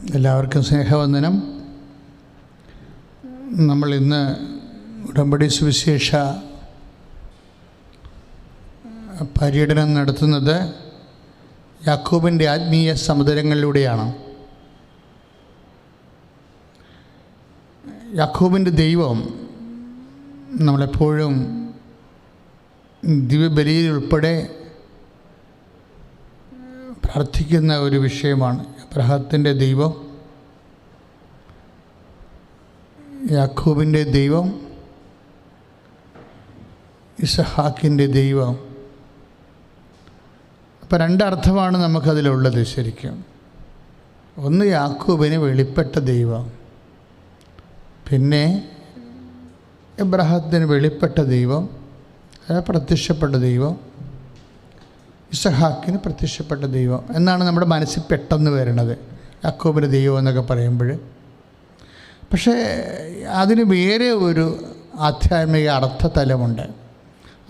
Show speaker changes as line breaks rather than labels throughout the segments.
എല്ലാവർക്കും സ്നേഹവന്ദനം. നമ്മൾ ഇന്ന് ഉടമ്പടി സുവിശേഷ പര്യടനം നടത്തുന്നത് യാക്കോബിൻ്റെ ആത്മീയ സമുദ്രങ്ങളിലൂടെയാണ്. യാക്കോബിൻ്റെ ദൈവം നമ്മളെപ്പോഴും ദിവ്യബലിയിൽ ഉൾപ്പെടെ പ്രാർത്ഥിക്കുന്ന ഒരു വിഷയമാണ്. അബ്രഹാത്തിൻ്റെ ദൈവം, യാക്കോബിൻ്റെ ദൈവം, ഇസഹാക്കിൻ്റെ ദൈവം. അപ്പോൾ രണ്ടർത്ഥമാണ് നമുക്കതിലുള്ളത് ശരിക്കും. ഒന്ന് യാക്കോബിന് വെളിപ്പെട്ട ദൈവം, പിന്നെ എബ്രഹാത്തിന് വെളിപ്പെട്ട ദൈവം, പ്രത്യക്ഷപ്പെട്ട ദൈവം, ഇസഹാക്കിന് പ്രത്യക്ഷപ്പെട്ട ദൈവം എന്നാണ് നമ്മുടെ മനസ്സിൽ പെട്ടെന്ന് വരുന്നത് യാക്കോബിൻ്റെ ദൈവം എന്നൊക്കെ പറയുമ്പോൾ. പക്ഷേ അതിന് വേറെ ഒരു ആധ്യാത്മിക അർത്ഥതലമുണ്ട്.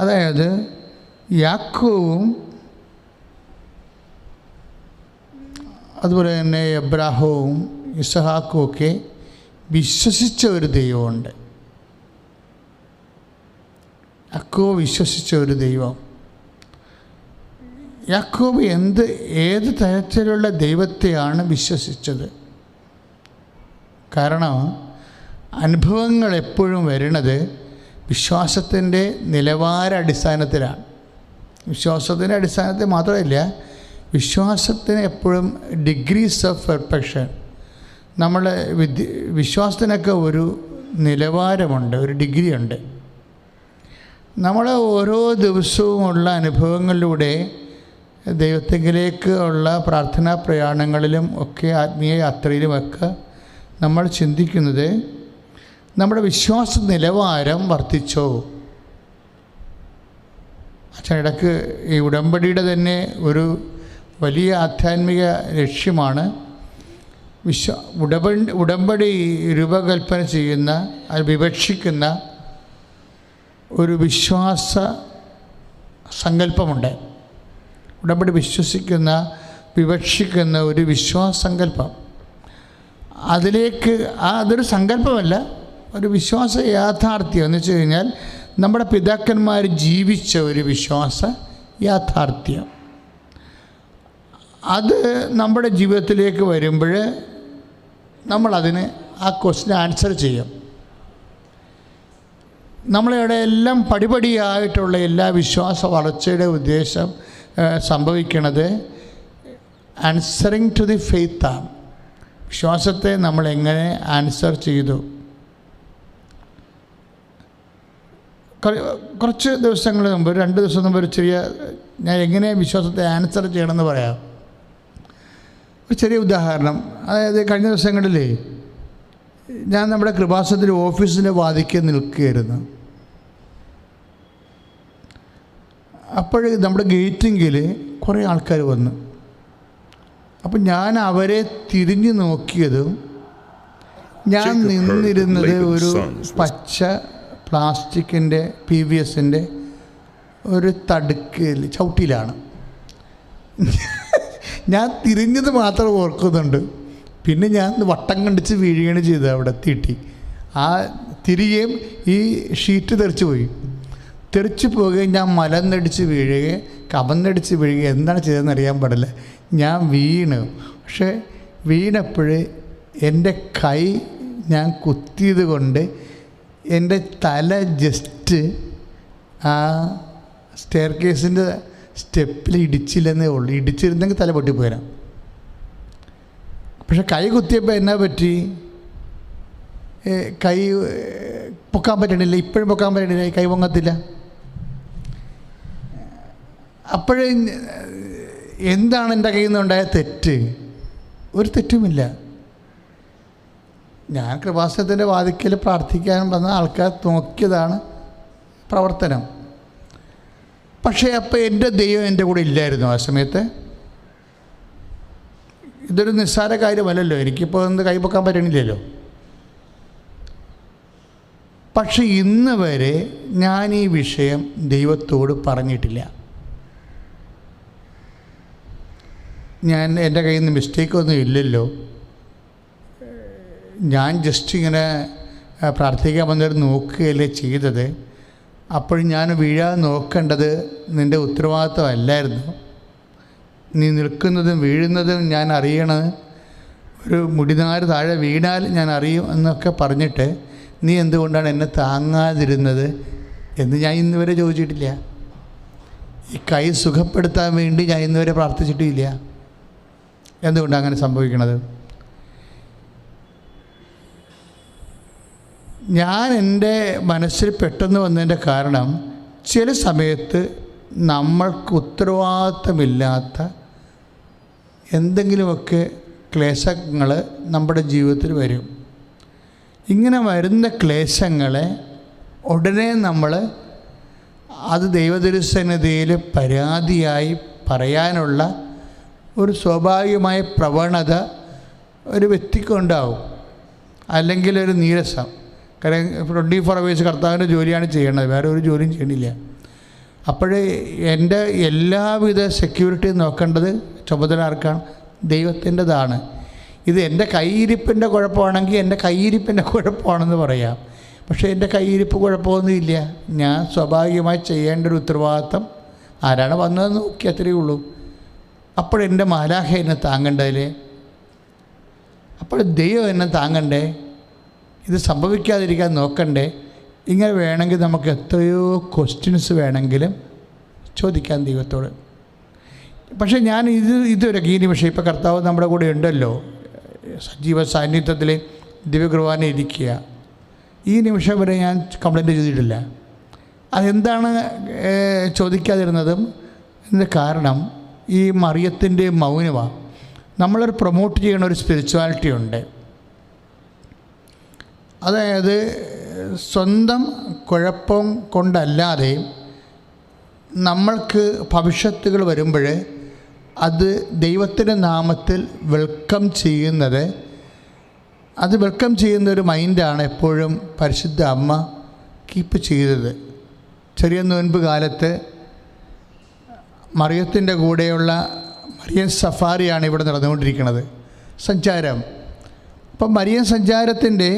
അതായത് യാക്കോബും അതുപോലെ തന്നെ എബ്രാഹവും ഇസഹാക്കും ഒക്കെ വിശ്വസിച്ച ഒരു ദൈവമുണ്ട്. യാക്കോബ് വിശ്വസിച്ച ഒരു ദൈവം. യാക്കോബ് ഏത് തരത്തിലുള്ള ദൈവത്തെയാണ് വിശ്വസിച്ചത്? കാരണം അനുഭവങ്ങൾ എപ്പോഴും വരുന്നത് വിശ്വാസത്തിൻ്റെ നിലവാരാടിസ്ഥാനത്തിലാണ്. വിശ്വാസത്തിൻ്റെ അടിസ്ഥാനത്തിൽ മാത്രമല്ല, വിശ്വാസത്തിന് എപ്പോഴും ഡിഗ്രീസ് ഓഫ് പെർഫെക്ഷൻ. നമ്മൾ വിശ്വാസത്തിനൊക്കെ ഒരു നിലവാരമുണ്ട്, ഒരു ഡിഗ്രി ഉണ്ട്. നമ്മൾ ഓരോ ദിവസവും ഉള്ള അനുഭവങ്ങളിലൂടെ ദൈവത്തിലേക്ക് ഉള്ള പ്രാർത്ഥനാ പ്രയാണങ്ങളിലും ഒക്കെ ആത്മീയ യാത്രയിലുമൊക്കെ നമ്മൾ ചിന്തിക്കുന്നത് നമ്മുടെ വിശ്വാസ നിലവാരം വർദ്ധിച്ചോ. ഇടയ്ക്ക് ഈ ഉടമ്പടിയുടെ തന്നെ ഒരു വലിയ ആധ്യാത്മിക ലക്ഷ്യമാണ് ഉടമ്പടി രൂപകൽപ്പന ചെയ്യുന്ന, അത് വിവക്ഷിക്കുന്ന ഒരു വിശ്വാസ സങ്കല്പമുണ്ട്. ഉടമ്പടി വിവക്ഷിക്കുന്ന ഒരു വിശ്വാസ സങ്കല്പം. അതിലേക്ക് അതൊരു സങ്കല്പമല്ല, ഒരു വിശ്വാസ യാഥാർത്ഥ്യം എന്ന് വെച്ച് കഴിഞ്ഞാൽ നമ്മുടെ പിതാക്കന്മാർ ജീവിച്ച ഒരു വിശ്വാസ യാഥാർത്ഥ്യം. അത് നമ്മുടെ ജീവിതത്തിലേക്ക് വരുമ്പോൾ നമ്മളതിന് ആ ക്വസ്റ്റ്യൻ ആൻസർ ചെയ്യും. നമ്മളിവിടെ എല്ലാം പടിപടിയായിട്ടുള്ള എല്ലാ വിശ്വാസ വളർച്ചയുടെ ഉദ്ദേശം സംഭവിക്കുന്നത് ആൻസറിങ് ടു ദി ഫെയ്ത്താണ്. വിശ്വാസത്തെ നമ്മളെങ്ങനെ ആൻസർ ചെയ്തു. കുറച്ച് ദിവസങ്ങൾ മുമ്പ്, 2 ദിവസം മുമ്പ് ഒരു ചെറിയ, ഞാൻ എങ്ങനെ വിശ്വാസത്തെ ആൻസർ ചെയ്യണമെന്ന് പറയാം. ഒരു ചെറിയ ഉദാഹരണം. അതായത് കഴിഞ്ഞ ദിവസങ്ങളിൽ ഞാൻ നമ്മുടെ കൃപാസനത്തിൻ്റെ ഓഫീസിൻ്റെ വാതിക്കൽ നിൽക്കുകയായിരുന്നു. അപ്പോൾ നമ്മുടെ ഗേറ്റിങ്കിൽ കുറേ ആൾക്കാർ വന്നു. അപ്പം ഞാൻ അവരെ തിരിഞ്ഞു നോക്കിയതും ഞാൻ നിന്നിരുന്നത് ഒരു പച്ച പ്ലാസ്റ്റിക്കിൻ്റെ PVSൻ്റെ ഒരു ചവിട്ടിയിലാണ്. ഞാൻ തിരിഞ്ഞത് മാത്രം ഓർക്കുന്നുണ്ട്. പിന്നെ ഞാൻ വട്ടം കണ്ടിച്ച് വീഴുകയാണ് ചെയ്തത്. അവിടെ തീട്ടി ആ തിരികെയും ഈ ഷീറ്റ് തെറിച്ചു പോവുകയും ഞാൻ മലന്നടിച്ച് വീഴുകയും കമന്നടിച്ച് വീഴുകയും എന്താണ് ചെയ്തതെന്ന് അറിയാൻ പാടില്ല. ഞാൻ വീണു. പക്ഷേ വീണപ്പോൾ എൻ്റെ കൈ ഞാൻ കുത്തിയത് കൊണ്ട് എൻ്റെ തല ജസ്റ്റ് ആ സ്റ്റെയർ കേസിൻ്റെ സ്റ്റെപ്പിൽ ഇടിച്ചില്ലെന്നേ ഉള്ളൂ. ഇടിച്ചിരുന്നെങ്കിൽ തല പൊട്ടിപ്പോരാം. പക്ഷെ കൈ കുത്തിയപ്പോൾ എന്നാ പറ്റി? കൈ പൊക്കാൻ പറ്റണില്ല. ഇപ്പോഴും പൊക്കാൻ പറ്റണില്ല, കൈ പൊങ്ങത്തില്ല. അപ്പോഴേ എന്താണ് എൻ്റെ കയ്യിൽ നിന്നുണ്ടായ തെറ്റ്? ഒരു തെറ്റുമില്ല. ഞാൻ കൃപാസനത്തിൻ്റെ വാതിക്കൽ പ്രാർത്ഥിക്കാൻ വന്ന ആൾക്കാർ നോക്കിയതാണ് പ്രവർത്തനം. പക്ഷേ അപ്പോൾ എൻ്റെ ദൈവം എൻ്റെ കൂടെ ഇല്ലായിരുന്നു ആ സമയത്ത്. ഇതൊരു നിസ്സാര കാര്യമല്ലല്ലോ, എനിക്കിപ്പോൾ ഒന്ന് കൈപ്പൊക്കാൻ പറ്റണില്ലല്ലോ. പക്ഷെ ഇന്ന് വരെ ഞാൻ ഈ വിഷയം ദൈവത്തോട് പറഞ്ഞിട്ടില്ല. ഞാൻ എൻ്റെ കയ്യിൽ നിന്ന് മിസ്റ്റേക്കൊന്നും ഇല്ലല്ലോ, ഞാൻ ജസ്റ്റ് ഇങ്ങനെ പ്രാർത്ഥിക്കാൻ വന്നിട്ട് നോക്കുകയല്ലേ ചെയ്തത്. അപ്പോൾ ഞാൻ വീഴാതെ നോക്കേണ്ടത് നിൻ്റെ ഉത്തരവാദിത്തമല്ലായിരുന്നു. നീ നിൽക്കുന്നതും വീഴുന്നതും ഞാൻ അറിയണത്, ഒരു മുടിനാര് താഴെ വീണാൽ ഞാൻ അറിയും എന്നൊക്കെ പറഞ്ഞിട്ട് നീ എന്തുകൊണ്ടാണ് എന്നെ താങ്ങാതിരുന്നത് എന്ന് ഞാൻ ഇന്നുവരെ ചോദിച്ചിട്ടില്ല. ഈ കൈ സുഖപ്പെടുത്താൻ വേണ്ടി ഞാൻ ഇന്നുവരെ പ്രാർത്ഥിച്ചിട്ടില്ല. എന്തുകൊണ്ടാണ് അങ്ങനെ സംഭവിക്കുന്നത്? ഞാൻ എൻ്റെ മനസ്സിൽ പെട്ടെന്ന് വന്നതിൻ്റെ കാരണം, ചില സമയത്ത് നമ്മൾക്ക് ഉത്തരവാദിത്തമില്ലാത്ത എന്തെങ്കിലുമൊക്കെ ക്ലേശങ്ങൾ നമ്മുടെ ജീവിതത്തിൽ വരും. ഇങ്ങനെ വരുന്ന ക്ലേശങ്ങളെ ഉടനെ നമ്മൾ അത് ദൈവതിരുസന്നിധിയിൽ പരാതിയായി പറയാനുള്ള ഒരു സ്വാഭാവികമായ പ്രവണത ഒരു വ്യക്തിക്കുണ്ടാവും. അല്ലെങ്കിൽ ഒരു നീരസം. കാരണം 24 hours കർത്താവിൻ്റെ ജോലിയാണ് ചെയ്യണത്, വേറെ ഒരു ജോലിയും ചെയ്യണില്ല. അപ്പോഴേ എൻ്റെ എല്ലാവിധ സെക്യൂരിറ്റിയും നോക്കേണ്ടത് ചുമതല ആർക്കാണ്? ദൈവത്തിൻ്റെതാണ്. ഇത് എൻ്റെ കൈയിരിപ്പിൻ്റെ കുഴപ്പമാണെങ്കിൽ എൻ്റെ കൈയിരിപ്പിൻ്റെ കുഴപ്പമാണെന്ന് പറയാം. പക്ഷേ എൻ്റെ കൈയിരിപ്പ് കുഴപ്പമൊന്നുമില്ല. ഞാൻ സ്വാഭാവികമായി ചെയ്യേണ്ട ഒരു ഉത്തരവാദിത്തം ആരാണ് വന്നതെന്ന് നോക്കി, അത്രയേ ഉള്ളൂ. അപ്പോഴെൻ്റെ മാലാഖ എന്നെ താങ്ങണ്ടതില്ലേ? അപ്പോൾ ദൈവം എന്നെ താങ്ങണ്ടേ? ഇത് സംഭവിക്കാതിരിക്കാൻ നോക്കണ്ടേ? ഇങ്ങനെ വേണമെങ്കിൽ നമുക്ക് എത്രയോ ക്വസ്റ്റ്യൻസ് വേണമെങ്കിലും ചോദിക്കാം ദൈവത്തോട്. പക്ഷേ ഞാൻ ഇതൊരു ഈ നിമിഷം ഇപ്പോൾ കർത്താവ് നമ്മുടെ കൂടെ ഉണ്ടല്ലോ, സജീവ സാന്നിധ്യത്തിൽ ദിവ്യകുർബാന ഇരിക്കുക. ഈ നിമിഷം വരെ ഞാൻ കംപ്ലൈൻറ്റ് ചെയ്തിട്ടില്ല. അതെന്താണ് ചോദിക്കാതിരുന്നതും ഇതിൻ്റെ കാരണം ഈ മറിയത്തിൻ്റെ മൗനമാണ്. നമ്മളൊരു പ്രൊമോട്ട് ചെയ്യുന്ന ഒരു സ്പിരിച്വാലിറ്റി ഉണ്ട്. അതായത് സ്വന്തം കുഴപ്പം കൊണ്ടല്ലാതെ നമ്മൾക്ക് ഭവിഷ്യത്തുകൾ വരുമ്പോൾ അത് ദൈവത്തിൻ്റെ നാമത്തിൽ വെൽക്കം ചെയ്യുന്നത്, അത് വെൽക്കം ചെയ്യുന്ന ഒരു മൈൻഡാണ് എപ്പോഴും പരിശുദ്ധ അമ്മ കീപ്പ് ചെയ്തത്. ചെറിയ നോൻപ് കാലത്ത് മറിയത്തിൻ്റെ കൂടെയുള്ള മറിയൻ സഫാരിയാണ് ഇവിടെ നടന്നുകൊണ്ടിരിക്കുന്നത്, സഞ്ചാരം. അപ്പം മറിയൻ സഞ്ചാരത്തിൻ്റെ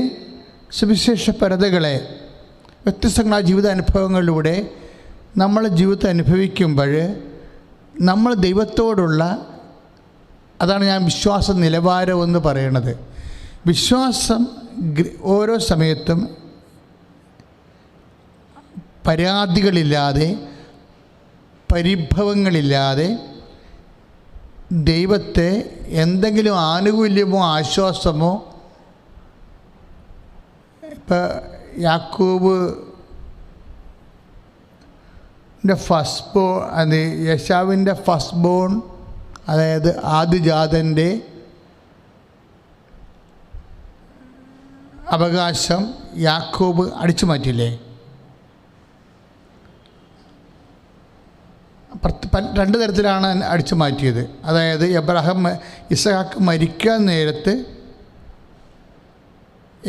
സുവിശേഷ പരതകളെ വ്യത്യസ്തങ്ങളായ ജീവിതാനുഭവങ്ങളിലൂടെ നമ്മൾ ജീവിതത്തെ അനുഭവിക്കുമ്പോൾ നമ്മൾ ദൈവത്തോടുള്ള, അതാണ് ഞാൻ വിശ്വാസ നിലവാരം എന്ന് പറയുന്നത്. വിശ്വാസം ഓരോ സമയത്തും പരാതികളില്ലാതെ പരിഭവങ്ങളില്ലാതെ ദൈവത്തെ എന്തെങ്കിലും ആനുകൂല്യമോ ആശ്വാസമോ, ഇപ്പോൾ യാക്കോബിൻ്റെ യേശാവിൻ്റെ ഫസ്റ്റ് ബോൺ, അതായത് ആദിജാതൻ്റെ അവകാശം യാക്കോബ് അടിച്ചു മാറ്റില്ലേ? രണ്ട് തരത്തിലാണ് അടിച്ചു മാറ്റിയത്. അതായത് ഇസഹാക്ക് മരിക്കാൻ നേരത്ത്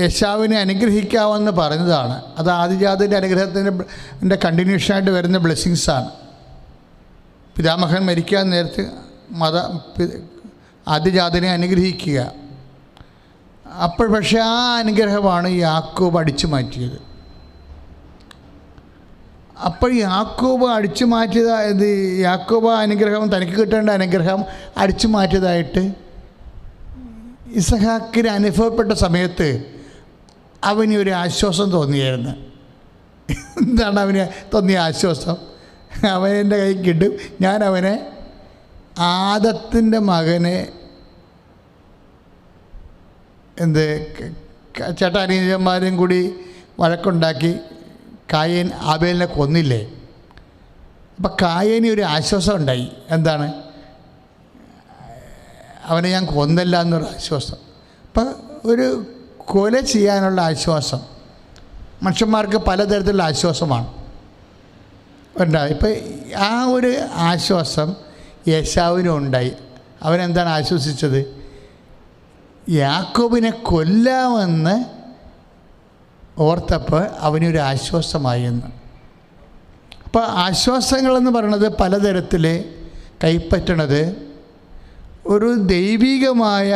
യേശാവിനെ അനുഗ്രഹിക്കാമെന്ന് പറഞ്ഞതാണ്. അത് ആദിജാതൻ്റെ അനുഗ്രഹത്തിൻ്റെ കണ്ടിന്യൂഷനായിട്ട് വരുന്ന ബ്ലെസ്സിങ്സാണ്. പിതാമഹൻ മരിക്കാൻ നേരത്ത് ആദിജാതനെ അനുഗ്രഹിക്കുക. അപ്പോൾ പക്ഷേ ആ അനുഗ്രഹമാണ് യാക്കോബ് അടിച്ചു മാറ്റിയത്. അപ്പോൾ യാക്കോബ് അടിച്ചു മാറ്റിയത്, യാക്കോബ് അനുഗ്രഹം, തനിക്ക് കിട്ടേണ്ട അനുഗ്രഹം അടിച്ചു മാറ്റിയതായിട്ട് ഇസഹാക്കിന് അനുഭവപ്പെട്ട സമയത്ത് അവന് ഒരു ആശ്വാസം തോന്നിയായിരുന്നു. എന്താണ് അവന് തോന്നിയ ആശ്വാസം? അവനെൻ്റെ കൈ കിട്ടും, ഞാൻ അവനെ ആദത്തിൻ്റെ മകനെ ചേട്ടാനീയന്മാരും കൂടി വഴക്കുണ്ടാക്കി കായേൻ ആബേലിനെ കൊന്നില്ലേ? അപ്പം കായേന് ഒരു ആശ്വാസം ഉണ്ടായി. എന്താണ്? അവനെ ഞാൻ കൊന്നല്ല എന്നൊരു ആശ്വാസം. അപ്പം ഒരു കൊല ചെയ്യാനുള്ള ആശ്വാസം മനുഷ്യന്മാർക്ക് പലതരത്തിലുള്ള ആശ്വാസമാണ് ഉണ്ടായി. ഇപ്പം ആ ഒരു ആശ്വാസം യേശാവിനും ഉണ്ടായി. അവനെന്താണ് ആശ്വസിച്ചത്? യാക്കോബിനെ കൊല്ലാമെന്ന് ഓർത്തപ്പോൾ അവനൊരു ആശ്വാസമായി എന്ന്. അപ്പോൾ ആശ്വാസങ്ങളെന്ന് പറയുന്നത് പലതരത്തിൽ കൈപ്പറ്റണത് ഒരു ദൈവികമായ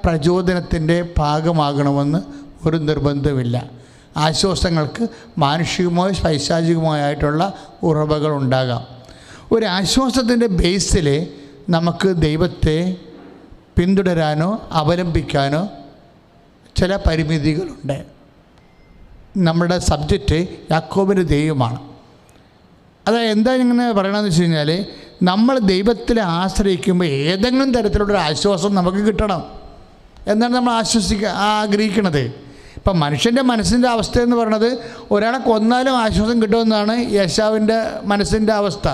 പ്രചോദനത്തിൻ്റെ ഭാഗമാകണമെന്ന് ഒരു നിർബന്ധമില്ല. ആശ്വാസങ്ങൾക്ക് മാനുഷികമോ പൈശാചികമായിട്ടുള്ള ഉറവകളുണ്ടാകാം. ഒരു ആശ്വാസത്തിൻ്റെ ബേസിൽ നമുക്ക് ദൈവത്തെ പിന്തുടരാനോ അവലംബിക്കാനോ ചില പരിമിതികളുണ്ട്. നമ്മുടെ സബ്ജക്റ്റ് യാക്കോബിൻ്റെ ദൈവമാണ്. അതായത് എന്താ ഇങ്ങനെ പറയണമെന്ന് വെച്ച് കഴിഞ്ഞാൽ, നമ്മൾ ദൈവത്തിൽ ആശ്രയിക്കുമ്പോൾ ഏതെങ്കിലും തരത്തിലുള്ളൊരു ആശ്വാസം നമുക്ക് കിട്ടണം എന്നാണ് നമ്മൾ ആഗ്രഹിക്കുന്നത്. ഇപ്പം മനുഷ്യൻ്റെ മനസ്സിൻ്റെ അവസ്ഥ എന്ന് പറയുന്നത് ഒരാളെ കൊന്നാലും ആശ്വാസം കിട്ടുമെന്നാണ് യേശാവിൻ്റെ മനസ്സിൻ്റെ അവസ്ഥ.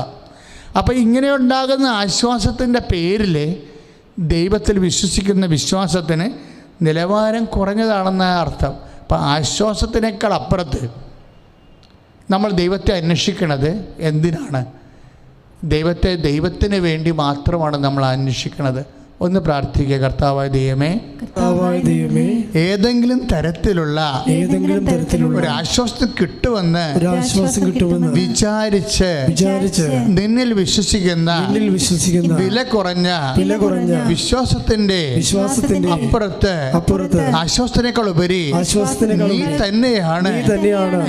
അപ്പോൾ ഇങ്ങനെ ഉണ്ടാകുന്ന ആശ്വാസത്തിൻ്റെ പേരിൽ ദൈവത്തിൽ വിശ്വസിക്കുന്ന വിശ്വാസത്തിന് നിലവാരം കുറഞ്ഞതാണെന്ന അർത്ഥം. അപ്പം ആശ്വാസത്തിനേക്കാൾ അപ്പുറത്ത് നമ്മൾ ദൈവത്തെ അന്വേഷിക്കുന്നത് എന്തിനാണ്? ദൈവത്തിന് വേണ്ടി മാത്രമാണ് നമ്മൾ അന്വേഷിക്കുന്നത്. ഒന്ന് പ്രാർത്ഥിക്കുക. കർത്താവായ ദൈവമേ, ഏതെങ്കിലും തരത്തിലുള്ള ഒരു ആശ്വാസം കിട്ടുമെന്ന് വിചാരിച്ച് നിന്നിൽ വിശ്വസിക്കുന്ന വില കുറഞ്ഞ വിശ്വാസത്തിന്റെ അപ്പുറത്ത് ആശ്വാസത്തിനേക്കാൾ ഉപരി നീ തന്നെയാണ്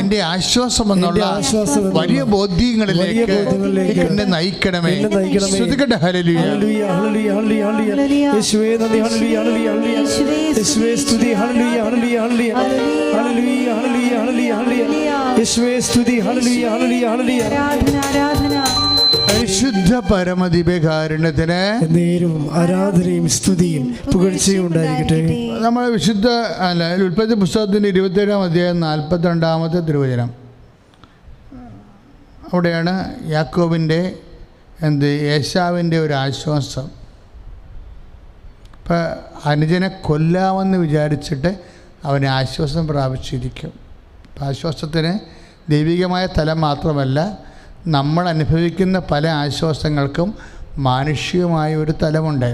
എന്റെ ആശ്വാസം എന്നുള്ള വലിയ ബോധ്യങ്ങളിലേക്ക് എന്നെ നയിക്കണമേ. ശ്രുതികട്ടെ. ഹല്ലേലൂയ. യേശുവേ നന്ദി. ഹല്ലേലൂയ ഹല്ലേലൂയ യേശുവേ സ്തുതി. Hallelujah hallelujah hallelujah hallelujah hallelujah hallelujah യേശുവേ സ്തുതി. ഹല്ലേലൂയ ഹല്ലേലൂയ ഹല്ലേലൂയ ആരാധന. പരിശുദ്ധ പരമദിവ്യകാരുണ്യത്തിന് നേരവും ആരാധനയും സ്തുതിയും പുകഴ്ചയും ഉണ്ടായിരിക്കട്ടെ. നമ്മൾ വിശുദ്ധ ഉൽപ്പത്തി പുസ്തകത്തിൻ്റെ 27-ാം അധ്യായം 42-ാമത്തെ തിരുവചനം. അവിടെയാണ് യാക്കോബിൻ്റെ ഏശാവിൻ്റെ ഒരു ആശ്വാസം. ഇപ്പം അനുജനെ കൊല്ലാമെന്ന് വിചാരിച്ചിട്ട് അവന് ആശ്വാസം പ്രാപിച്ചിരിക്കും. അപ്പം ആശ്വാസത്തിന് ദൈവികമായ തലം മാത്രമല്ല, നമ്മൾ അനുഭവിക്കുന്ന പല ആശ്വാസങ്ങൾക്കും മാനുഷികമായ ഒരു തലമുണ്ട്.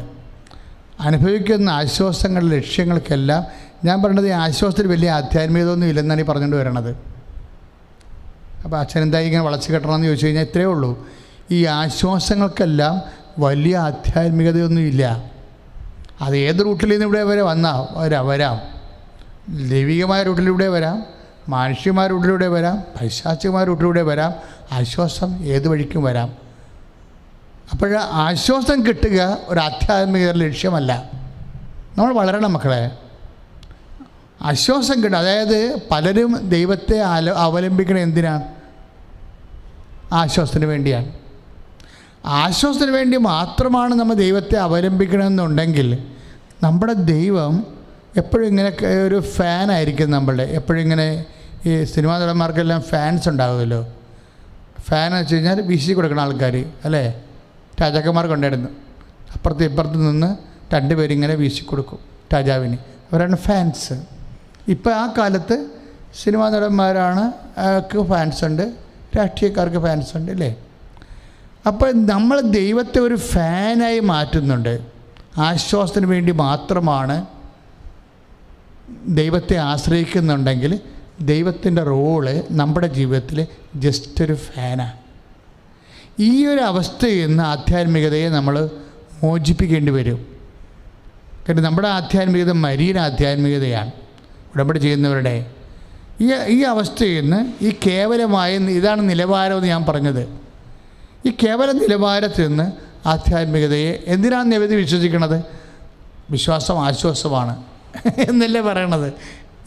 അനുഭവിക്കുന്ന ആശ്വാസങ്ങളുടെ ലക്ഷ്യങ്ങൾക്കെല്ലാം ഞാൻ പറഞ്ഞത്, ഈ ആശ്വാസത്തിൽ വലിയ ആധ്യാത്മികതയൊന്നും ഇല്ലെന്നാണ് ഈ പറഞ്ഞുകൊണ്ട് വരണത്. അപ്പോൾ അച്ഛൻ എന്താ ഇങ്ങനെ വളച്ച് കെട്ടണമെന്ന് ചോദിച്ചു കഴിഞ്ഞാൽ ഇത്രയേ ഉള്ളൂ. ഈ ആശ്വാസങ്ങൾക്കെല്ലാം വലിയ ആധ്യാത്മികതയൊന്നുമില്ല. അത് ഏത് റൂട്ടിൽ നിന്ന് ഇവിടെ വരെ വരാം. ദൈവികമായ റൂട്ടിലൂടെ വരാം, മാനുഷികമായ റൂട്ടിലൂടെ വരാം, പൈശാചികമായ റൂട്ടിലൂടെ വരാം. ആശ്വാസം ഏത് വഴിക്കും വരാം. അപ്പോൾ ആശ്വാസം കിട്ടുക ഒരു ആധ്യാത്മിക ലക്ഷ്യമല്ല. നമ്മൾ വളരണം മക്കളെ. ആശ്വാസം കിട്ടുക, അതായത് പലരും ദൈവത്തെ അവലംബിക്കണം എന്തിനാണ്? ആശ്വാസത്തിന് വേണ്ടിയാണ്. ആശ്വാസത്തിന് വേണ്ടി മാത്രമാണ് നമ്മൾ ദൈവത്തെ അവലംബിക്കണമെന്നുണ്ടെങ്കിൽ നമ്മുടെ ദൈവം എപ്പോഴും ഇങ്ങനെ ഒരു ഫാനായിരിക്കും. നമ്മളുടെ എപ്പോഴും ഇങ്ങനെ ഈ സിനിമാ നടന്മാർക്കെല്ലാം ഫാൻസ് ഉണ്ടാകുമല്ലോ. ഫാൻ എന്ന് വെച്ച് കഴിഞ്ഞാൽ വീശി കൊടുക്കുന്ന ആൾക്കാർ അല്ലേ? രാജാക്കന്മാർക്ക് ഉണ്ടായിരുന്നു. അപ്പുറത്ത് ഇപ്പുറത്ത് നിന്ന് രണ്ടുപേരിങ്ങനെ വീശി കൊടുക്കും രാജാവിന്. അവരാണ് ഫാൻസ്. ഇപ്പോൾ ആ കാലത്ത് സിനിമാ നടന്മാരാണ് ഫാൻസ് ഉണ്ട്, രാഷ്ട്രീയക്കാർക്ക് ഫാൻസ് ഉണ്ട് അല്ലേ? അപ്പോൾ നമ്മൾ ദൈവത്തെ ഒരു ഫാനായി മാറ്റുന്നുണ്ട്. ആശ്വാസത്തിന് വേണ്ടി മാത്രമാണ് ദൈവത്തെ ആശ്രയിക്കുന്നുണ്ടെങ്കിൽ ദൈവത്തിൻ്റെ റോള് നമ്മുടെ ജീവിതത്തിൽ ജസ്റ്റ് ഒരു ഫാനാണ്. ഈ ഒരു അവസ്ഥയിൽ നിന്ന് ആധ്യാത്മികതയെ നമ്മൾ മോചിപ്പിക്കേണ്ടി വരും. കാരണം നമ്മുടെ ആധ്യാത്മികത മരീന ആധ്യാത്മികതയാണ്. ഉടമ്പടി ചെയ്യുന്നവരുടെ ഈ അവസ്ഥയിൽ നിന്ന് ഈ കേവലമായ ഇതാണ് നിലവാരമെന്ന് ഞാൻ പറഞ്ഞത്. ഈ കേവല നിലവാരത്തിൽ നിന്ന് ആധ്യാത്മികതയെ എന്തിനാണ് നിരവധി വിശ്വസിക്കുന്നത്? വിശ്വാസം ആശ്വാസമാണ് എന്നല്ലേ പറയണത്.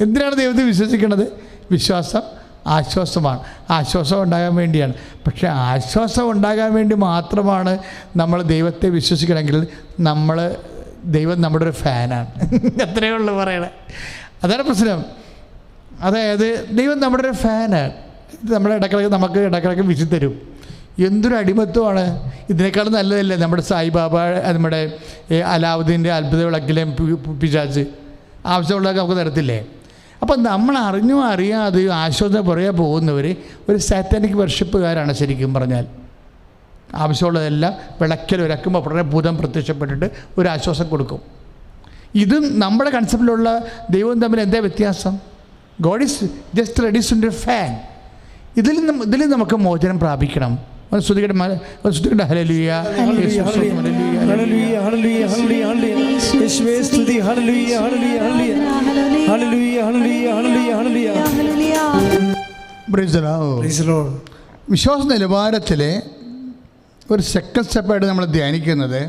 എന്തിനാണ് ദൈവത്തെ വിശ്വസിക്കുന്നത്? വിശ്വാസം ആശ്വാസമാണ്. ആശ്വാസം ഉണ്ടാകാൻ വേണ്ടിയാണ്. പക്ഷേ ആശ്വാസം ഉണ്ടാകാൻ വേണ്ടി മാത്രമാണ് നമ്മൾ ദൈവത്തെ വിശ്വസിക്കണമെങ്കിൽ ദൈവം നമ്മുടെ ഒരു ഫാനാണ്. അത്രയേ ഉള്ളൂ പറയണേ. അതാണ് പ്രശ്നം. അതായത് ദൈവം നമ്മുടെ ഒരു ഫാനാണ്. നമുക്ക് ഇടക്കിടക്ക് വിശി തരും. എന്തൊരു അടിമത്വമാണ്! ഇതിനേക്കാളും നല്ലതല്ലേ നമ്മുടെ സായിബാബ, നമ്മുടെ അലാവുദ്ദീൻ്റെ അത്ഭുത വിളക്കിലെ പിശാച് ആവശ്യമുള്ളതൊക്കെ നമുക്ക് തരത്തില്ലേ? അപ്പം നമ്മൾ അറിയാതെ ആശ്വാസം പുറകെ പോകുന്നവർ ഒരു സാറ്റാനിക് വർഷിപ്പുകാരാണ് ശരിക്കും പറഞ്ഞാൽ. ആവശ്യമുള്ളതെല്ലാം വിളക്കിൽ വിളക്കുമ്പോൾ ഉടനെ ഭൂതം പ്രത്യക്ഷപ്പെട്ടിട്ട് ഒരു ആശ്വാസം കൊടുക്കും. ഇതും നമ്മുടെ കൺസെപ്റ്റിലുള്ള ദൈവവും തമ്മിൽ എന്താ വ്യത്യാസം? God is just reduced to fan. ഇതിൽ നമുക്ക് മോചനം പ്രാപിക്കണം. ഒന്ന് ശ്രുതിക്കട്ടെ ഹല്ലേലൂയ വിശ്വാസ നിലവാരത്തിലെ ഒരു സെക്കൻഡ് സ്റ്റെപ്പായിട്ട് നമ്മൾ ധ്യാനിക്കുന്നത്,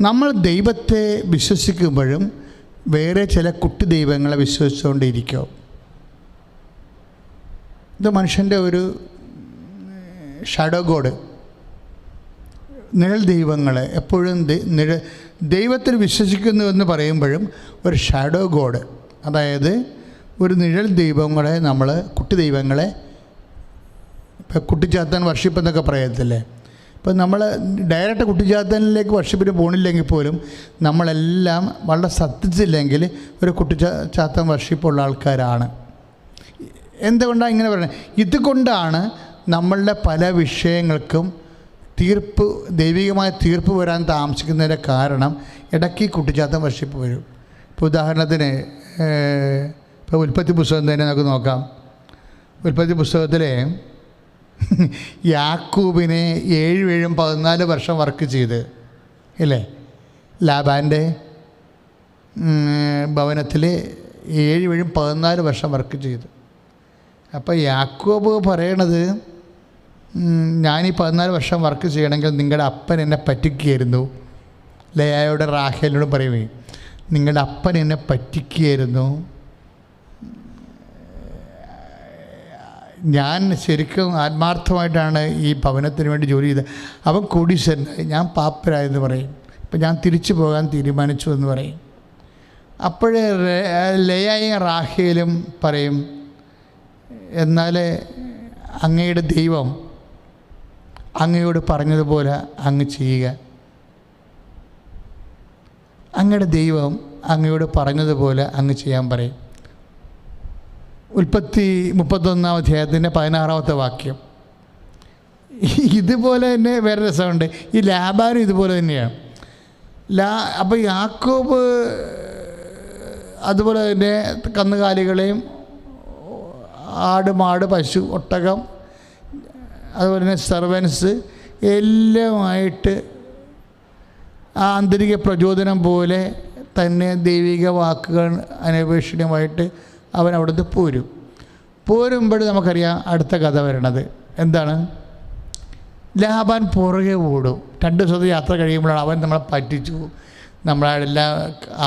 നമ്മൾ ദൈവത്തെ വിശ്വസിക്കുമ്പോഴും വേറെ ചില കുട്ടി ദൈവങ്ങളെ വിശ്വസിച്ചുകൊണ്ടിരിക്കും. ഇത് മനുഷ്യൻ്റെ ഒരു ഷാഡോ ഗോഡ്, നിഴൽ ദൈവങ്ങളെ എപ്പോഴും ദൈവത്തിൽ വിശ്വസിക്കുന്നു എന്ന് പറയുമ്പോഴും ഒരു ഷാഡോ ഗോഡ്, അതായത് ഒരു നിഴൽ ദൈവങ്ങളെ നമ്മൾ കുട്ടി ദൈവങ്ങളെ, ഇപ്പം കുട്ടിച്ചാത്തൻ വർഷിപ്പ് എന്നൊക്കെ പറയത്തില്ലേ. ഇപ്പം നമ്മൾ ഡയറക്റ്റ് കുട്ടിച്ചാത്തനിലേക്ക് വർഷിപ്പിന് പോകണില്ലെങ്കിൽ പോലും നമ്മളെല്ലാം വളരെ ശ്രദ്ധിച്ചില്ലെങ്കിൽ ഒരു കുട്ടിച്ചാത്തൻ വർഷിപ്പുള്ള ആൾക്കാരാണ്. എന്തുകൊണ്ടാണ് ഇങ്ങനെ പറയുന്നത്? ഇതുകൊണ്ടാണ് നമ്മളുടെ പല വിഷയങ്ങൾക്കും ദൈവികമായ തീർപ്പ് വരാൻ താമസിക്കുന്നതിൻ്റെ കാരണം ഇടയ്ക്ക് കുട്ടിച്ചാത്തൻ വർഷിപ്പ് വരും. ഇപ്പോൾ ഉദാഹരണത്തിന് ഇപ്പോൾ ഉൽപ്പത്തി പുസ്തകം തന്നെ നമുക്ക് നോക്കാം. ഉൽപ്പത്തി പുസ്തകത്തിലെ യാക്കൂബിനെ 7 വർഷം വർക്ക് ചെയ്ത് ഇല്ലേ, ലാബാൻ്റെ ഭവനത്തിൽ 7 വർഷം വർക്ക് ചെയ്തു. അപ്പോൾ യാക്കോബ് പറയണത്, ഞാനീ 14 വർഷം വർക്ക് ചെയ്യണമെങ്കിൽ നിങ്ങളുടെ അപ്പൻ എന്നെ പറ്റിക്കുകയായിരുന്നു. ലേയായോട് റാഹേലിനോട് പറയുമേ, നിങ്ങളുടെ അപ്പൻ എന്നെ പറ്റിക്കുകയായിരുന്നു, ഞാൻ ശരിക്കും ആത്മാർത്ഥമായിട്ടാണ് ഈ ഭവനത്തിന് വേണ്ടി ജോലി ചെയ്തത്. അവൻ കോടീശ്വരനായി, ഞാൻ പാപ്പരായെന്ന് പറയും. ഇപ്പം ഞാൻ തിരിച്ചു പോകാൻ തീരുമാനിച്ചു എന്ന് പറയും. അപ്പോഴേ ലേയായും റാഹേലും പറയും, എന്നാൽ അങ്ങയുടെ ദൈവം അങ്ങയോട് പറഞ്ഞതുപോലെ അങ്ങ് ചെയ്യുക, അങ്ങയുടെ ദൈവം അങ്ങയോട് പറഞ്ഞതുപോലെ അങ്ങ് ചെയ്യാൻ പറയും. ഉൽപ്പത്തി 31-ാം അധ്യായത്തിൻ്റെ 16-ാമത്തെ വാക്യം. ഇതുപോലെ തന്നെ വേറെ രസമുണ്ട്. ഈ ലാബാനും ഇതുപോലെ തന്നെയാണ്. അപ്പോൾ യാക്കോബ് അതുപോലെ തന്നെ കന്നുകാലികളെയും ആട്, മാട്, പശു, ഒട്ടകം, അതുപോലെ തന്നെ സെർവൻസ് എല്ലാമായിട്ട് ആ ആന്തരിക പ്രചോദനം പോലെ തന്നെ ദൈവിക വാക്കുകൾ അനപേക്ഷണീയമായിട്ട് അവൻ അവിടുന്ന് പോരുമ്പോൾ നമുക്കറിയാം അടുത്ത കഥ വരണത് എന്താണ്? ലാബാൻ പുറകെ ഓടും. 2 ദിവസത്തെ യാത്ര കഴിയുമ്പോഴാണ് അവൻ നമ്മളെ പറ്റിച്ചു, നമ്മളെല്ലാം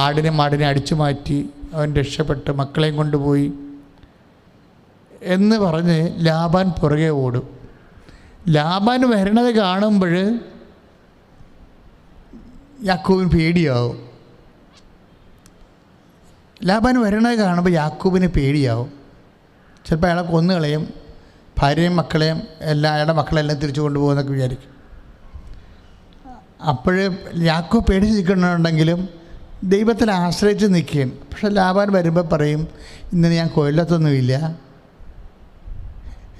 ആടിനെ മാടിനെ അടിച്ചു മാറ്റി, അവൻ രക്ഷപ്പെട്ട് മക്കളെയും കൊണ്ടുപോയി എന്ന് പറഞ്ഞ് ലാബാൻ പുറകെ ഓടും. ലാബാൻ വരണത് കാണുമ്പോൾ യാക്കോബിന് പേടിയാവും. ലാബാൻ വരണത് കാണുമ്പോൾ യാക്കോബിന് പേടിയാവും. ചിലപ്പോൾ അയാളെ കൊന്നുകളയും, ഭാര്യയും മക്കളെയും അയാളുടെ മക്കളെല്ലാം തിരിച്ചു കൊണ്ടുപോകുന്നൊക്കെ വിചാരിക്കും. അപ്പോൾ യാക്കോബ് പേടിച്ച് നിൽക്കണമെന്നുണ്ടെങ്കിലും ദൈവത്തിൽ ആശ്രയിച്ച് നിൽക്കുകയും. പക്ഷെ ലാബാൻ വരുമ്പോൾ പറയും, ഇന്ന് ഞാൻ കൊല്ലത്തൊന്നുമില്ല.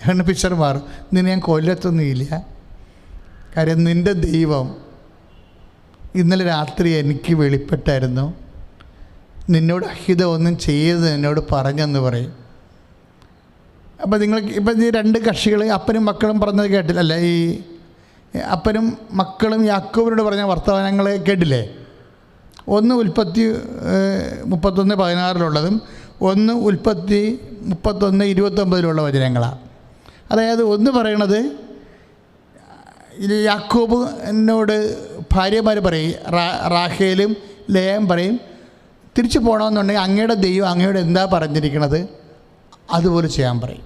അങ്ങനെ പിക്ചർ മാറും, ഇന്ന് ഞാൻ കൊല്ലത്തൊന്നുമില്ല. കാര്യം നിൻ്റെ ദൈവം ഇന്നലെ രാത്രി എനിക്ക് വെളിപ്പെട്ടായിരുന്നു, നിന്നോട് അഹിതം ഒന്നും ചെയ്യരുത് എന്നോട് പറഞ്ഞെന്ന് പറയും. അപ്പോൾ നിങ്ങൾക്ക് ഇപ്പം ഈ 2 കക്ഷികൾ അപ്പനും മക്കളും പറഞ്ഞത് കേട്ടില്ല അല്ലേ? ഈ അപ്പനും മക്കളും യാക്കോബിനോട് പറഞ്ഞ വർത്തമാനങ്ങൾ കേട്ടില്ലേ? ഒന്ന് ഉൽപ്പത്തി 31:16 ഒന്ന് ഉൽപ്പത്തി 31:29 വചനങ്ങളാണ്. അതായത് ഒന്ന് പറയണത് യാക്കോബ് എന്നോട് ഭാര്യമാർ പറയും, റാഹേലും ലേയും പറയും, തിരിച്ചു പോകണമെന്നുണ്ടെങ്കിൽ അങ്ങയുടെ ദൈവം അങ്ങയോട് എന്താ പറഞ്ഞിരിക്കണത് അതുപോലെ ചെയ്യാൻ പറയും.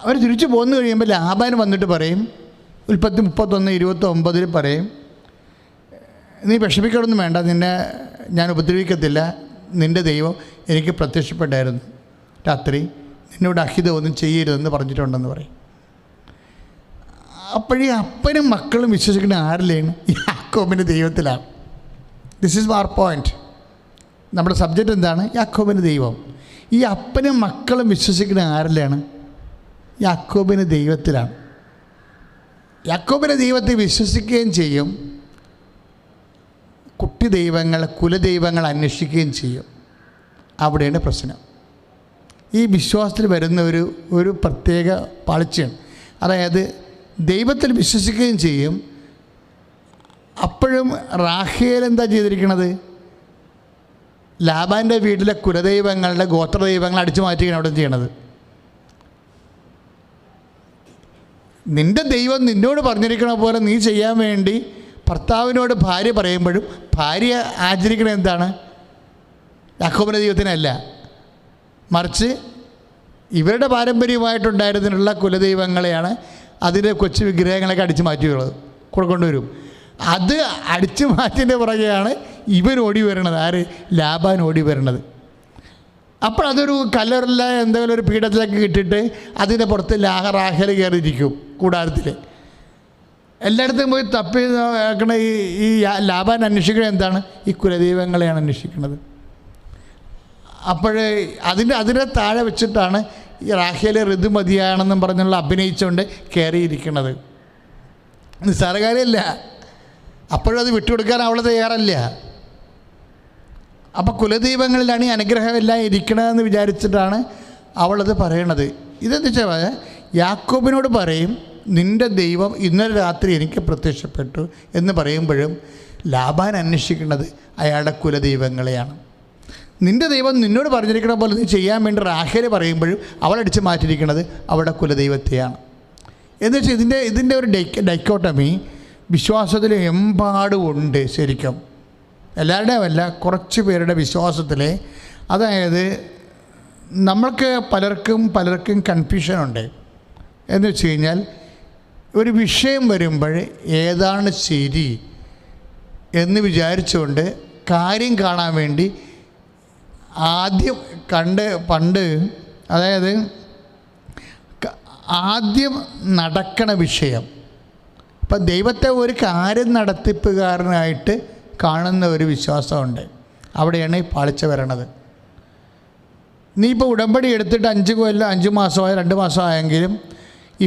അവർ തിരിച്ചു പോന്നു കഴിയുമ്പോൾ ലാബാൻ വന്നിട്ട് പറയും, ഉൽപ്പത്തി 31:29 പറയും, നീ വിഷമിക്കണമെന്നും വേണ്ട, നിന്നെ ഞാൻ ഉപദ്രവിക്കത്തില്ല, നിൻ്റെ ദൈവം എനിക്ക് പ്രത്യക്ഷപ്പെട്ടായിരുന്നു രാത്രി, നിന്നോട് അഹിതം ഒന്നും ചെയ്യരുതെന്ന് പറഞ്ഞിട്ടുണ്ടെന്ന് പറയും. അപ്പോഴീ അപ്പനും മക്കളും വിശ്വസിക്കുന്ന ആരിലാണ്? യാക്കോബിൻ്റെ ദൈവത്തിലാണ്. This is our point. നമ്മുടെ സബ്ജക്റ്റ് എന്താണ്? യാക്കോബിൻ്റെ ദൈവം. ഈ അപ്പനും മക്കളും വിശ്വസിക്കുന്ന ആരിലാണ്? യാക്കോബിൻ്റെ ദൈവത്തിലാണ്. യാക്കോബിൻ്റെ ദൈവത്തെ വിശ്വസിക്കുകയും ചെയ്യും, കുട്ടി ദൈവങ്ങൾ, കുലദൈവങ്ങൾ അന്വേഷിക്കുകയും ചെയ്യും. അവിടെയാണ് പ്രശ്നം. ഈ വിശ്വാസത്തിൽ വരുന്ന ഒരു പ്രത്യേക പാളിച്ചയാണ്. അതായത് ദൈവത്തിൽ വിശ്വസിക്കുകയും ചെയ്യും, അപ്പോഴും റാഹേൽ എന്താ ചെയ്തിരിക്കണത്? ലാബാൻ്റെ വീട്ടിലെ കുലദൈവങ്ങളുടെ ഗോത്രദൈവങ്ങൾ അടിച്ചു മാറ്റുകയാണ് അവിടെ ചെയ്യണത്. നിൻ്റെ ദൈവം നിന്നോട് പറഞ്ഞിരിക്കണ പോലെ നീ ചെയ്യാൻ വേണ്ടി ഭർത്താവിനോട് ഭാര്യ പറയുമ്പോഴും ഭാര്യ ആചരിക്കണത് എന്താണ്? യാക്കോബിൻ്റെ ദൈവത്തിനല്ല, മറിച്ച് ഇവരുടെ പാരമ്പര്യമായിട്ടുണ്ടായിരുന്നുള്ള കുലദൈവങ്ങളെയാണ് അതിൻ്റെ കൊച്ചു വിഗ്രഹങ്ങളൊക്കെ അടിച്ചു മാറ്റിയുള്ളത് കൊണ്ടുവരും. അത് അടിച്ചു മാറ്റിൻ്റെ പുറകെയാണ് ഇവൻ ഓടി വരണത്. ആര്? ലാബാൻ ഓടി വരണത്. അപ്പോൾ അതൊരു കല്ലറില്ല എന്തെങ്കിലും ഒരു പീഠത്തിലേക്ക് ഇട്ടിട്ട് അതിൻ്റെ പുറത്ത് റാഹേൽ കയറിയിരിക്കും കൂടാരത്തിൽ. എല്ലായിടത്തും പോയി തപ്പി നോക്കണ ഈ ലാബാൻ അന്വേഷിക്കുന്നത് എന്താണ്? ഈ കുലദൈവങ്ങളെയാണ് അന്വേഷിക്കുന്നത്. അപ്പോൾ അതിൻ്റെ താഴെ വെച്ചിട്ടാണ് ഈ റാഹേൽ ഋതുമതിയാണെന്നും പറഞ്ഞുള്ള അഭിനയിച്ചുകൊണ്ട് കയറിയിരിക്കുന്നത്. നിസ്സാരകാര്യമല്ല. അപ്പോഴത് വിട്ടുകൊടുക്കാൻ അവൾ തയ്യാറല്ല. അപ്പോൾ കുലദൈവങ്ങളിലാണ് ഈ അനുഗ്രഹമെല്ലാം ഇരിക്കണമെന്ന് വിചാരിച്ചിട്ടാണ് അവളത് പറയണത്. ഇതെന്ന് വെച്ചാൽ യാക്കോബിനോട് പറയും, നിൻ്റെ ദൈവം ഇന്നലെ രാത്രി എനിക്ക് പ്രത്യക്ഷപ്പെട്ടു എന്ന് പറയുമ്പോഴും ലാബാൻ അന്വേഷിക്കുന്നത് അയാളുടെ കുലദൈവങ്ങളെയാണ്. നിൻ്റെ ദൈവം നിന്നോട് പറഞ്ഞിരിക്കണ പോലെ നീ ചെയ്യാൻ വേണ്ടി റാഹേൽ പറയുമ്പോഴും അവളടിച്ച് മാറ്റിയിരിക്കുന്നത് അവളുടെ കുലദൈവത്തെയാണ്. എന്ന് വെച്ചാൽ ഇതിൻ്റെ ഒരു ഡൈക്കോട്ടമി വിശ്വാസത്തിൽ എമ്പാടും ഉണ്ട്. ശരിക്കും എല്ലാവരുടെയും അല്ല, കുറച്ച് പേരുടെ വിശ്വാസത്തിൽ. അതായത് നമ്മൾക്ക് പലർക്കും കൺഫ്യൂഷനുണ്ട്. എന്ന് വെച്ച് കഴിഞ്ഞാൽ ഒരു വിഷയം വരുമ്പോൾ ഏതാണ് ശരി എന്ന് വിചാരിച്ചുകൊണ്ട് കാര്യം കാണാൻ വേണ്ടി ആദ്യം പണ്ട് അതായത് ആദ്യം നടക്കണ വിഷയം, ഇപ്പം ദൈവത്തെ ഒരു കാര്യം നടത്തിപ്പുകാരനായിട്ട് കാണുന്ന ഒരു വിശ്വാസമുണ്ട്. അവിടെയാണ് ഈ പാളിച്ച വരണത്. നീ ഇപ്പോൾ ഉടമ്പടി എടുത്തിട്ട് 5 മാസമായോ 2 മാസമായെങ്കിലും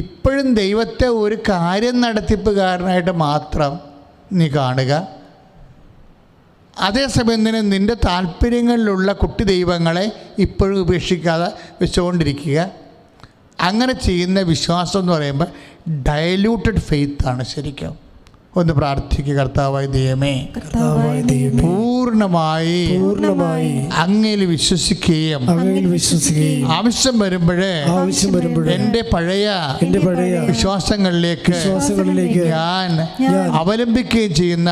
ഇപ്പോഴും ദൈവത്തെ ഒരു കാര്യം നടത്തിപ്പുകാരനായിട്ട് മാത്രം നീ കാണുക. അതേസമയം തന്നെ നിൻ്റെ താല്പര്യങ്ങളിലുള്ള കുട്ടി ദൈവങ്ങളെ ഇപ്പോഴും ഉപേക്ഷിക്കാതെ വെച്ചുകൊണ്ടിരിക്കുക. അങ്ങനെ ചെയ്യുന്ന വിശ്വാസം എന്ന് പറയുമ്പോൾ ഡയലൂട്ടഡ് ഫെയ്ത്താണ് ശരിക്കും. ഒന്ന് പ്രാർത്ഥിക്കുക. കർത്താവായ ദൈവമേ, പൂർണ്ണമായി അങ്ങയിൽ വിശ്വസിക്കുകയും ആവശ്യം വരുമ്പോഴേ എൻ്റെ പഴയ വിശ്വാസങ്ങളിലേക്ക് ഞാൻ അവലംബിക്കുകയും ചെയ്യുന്ന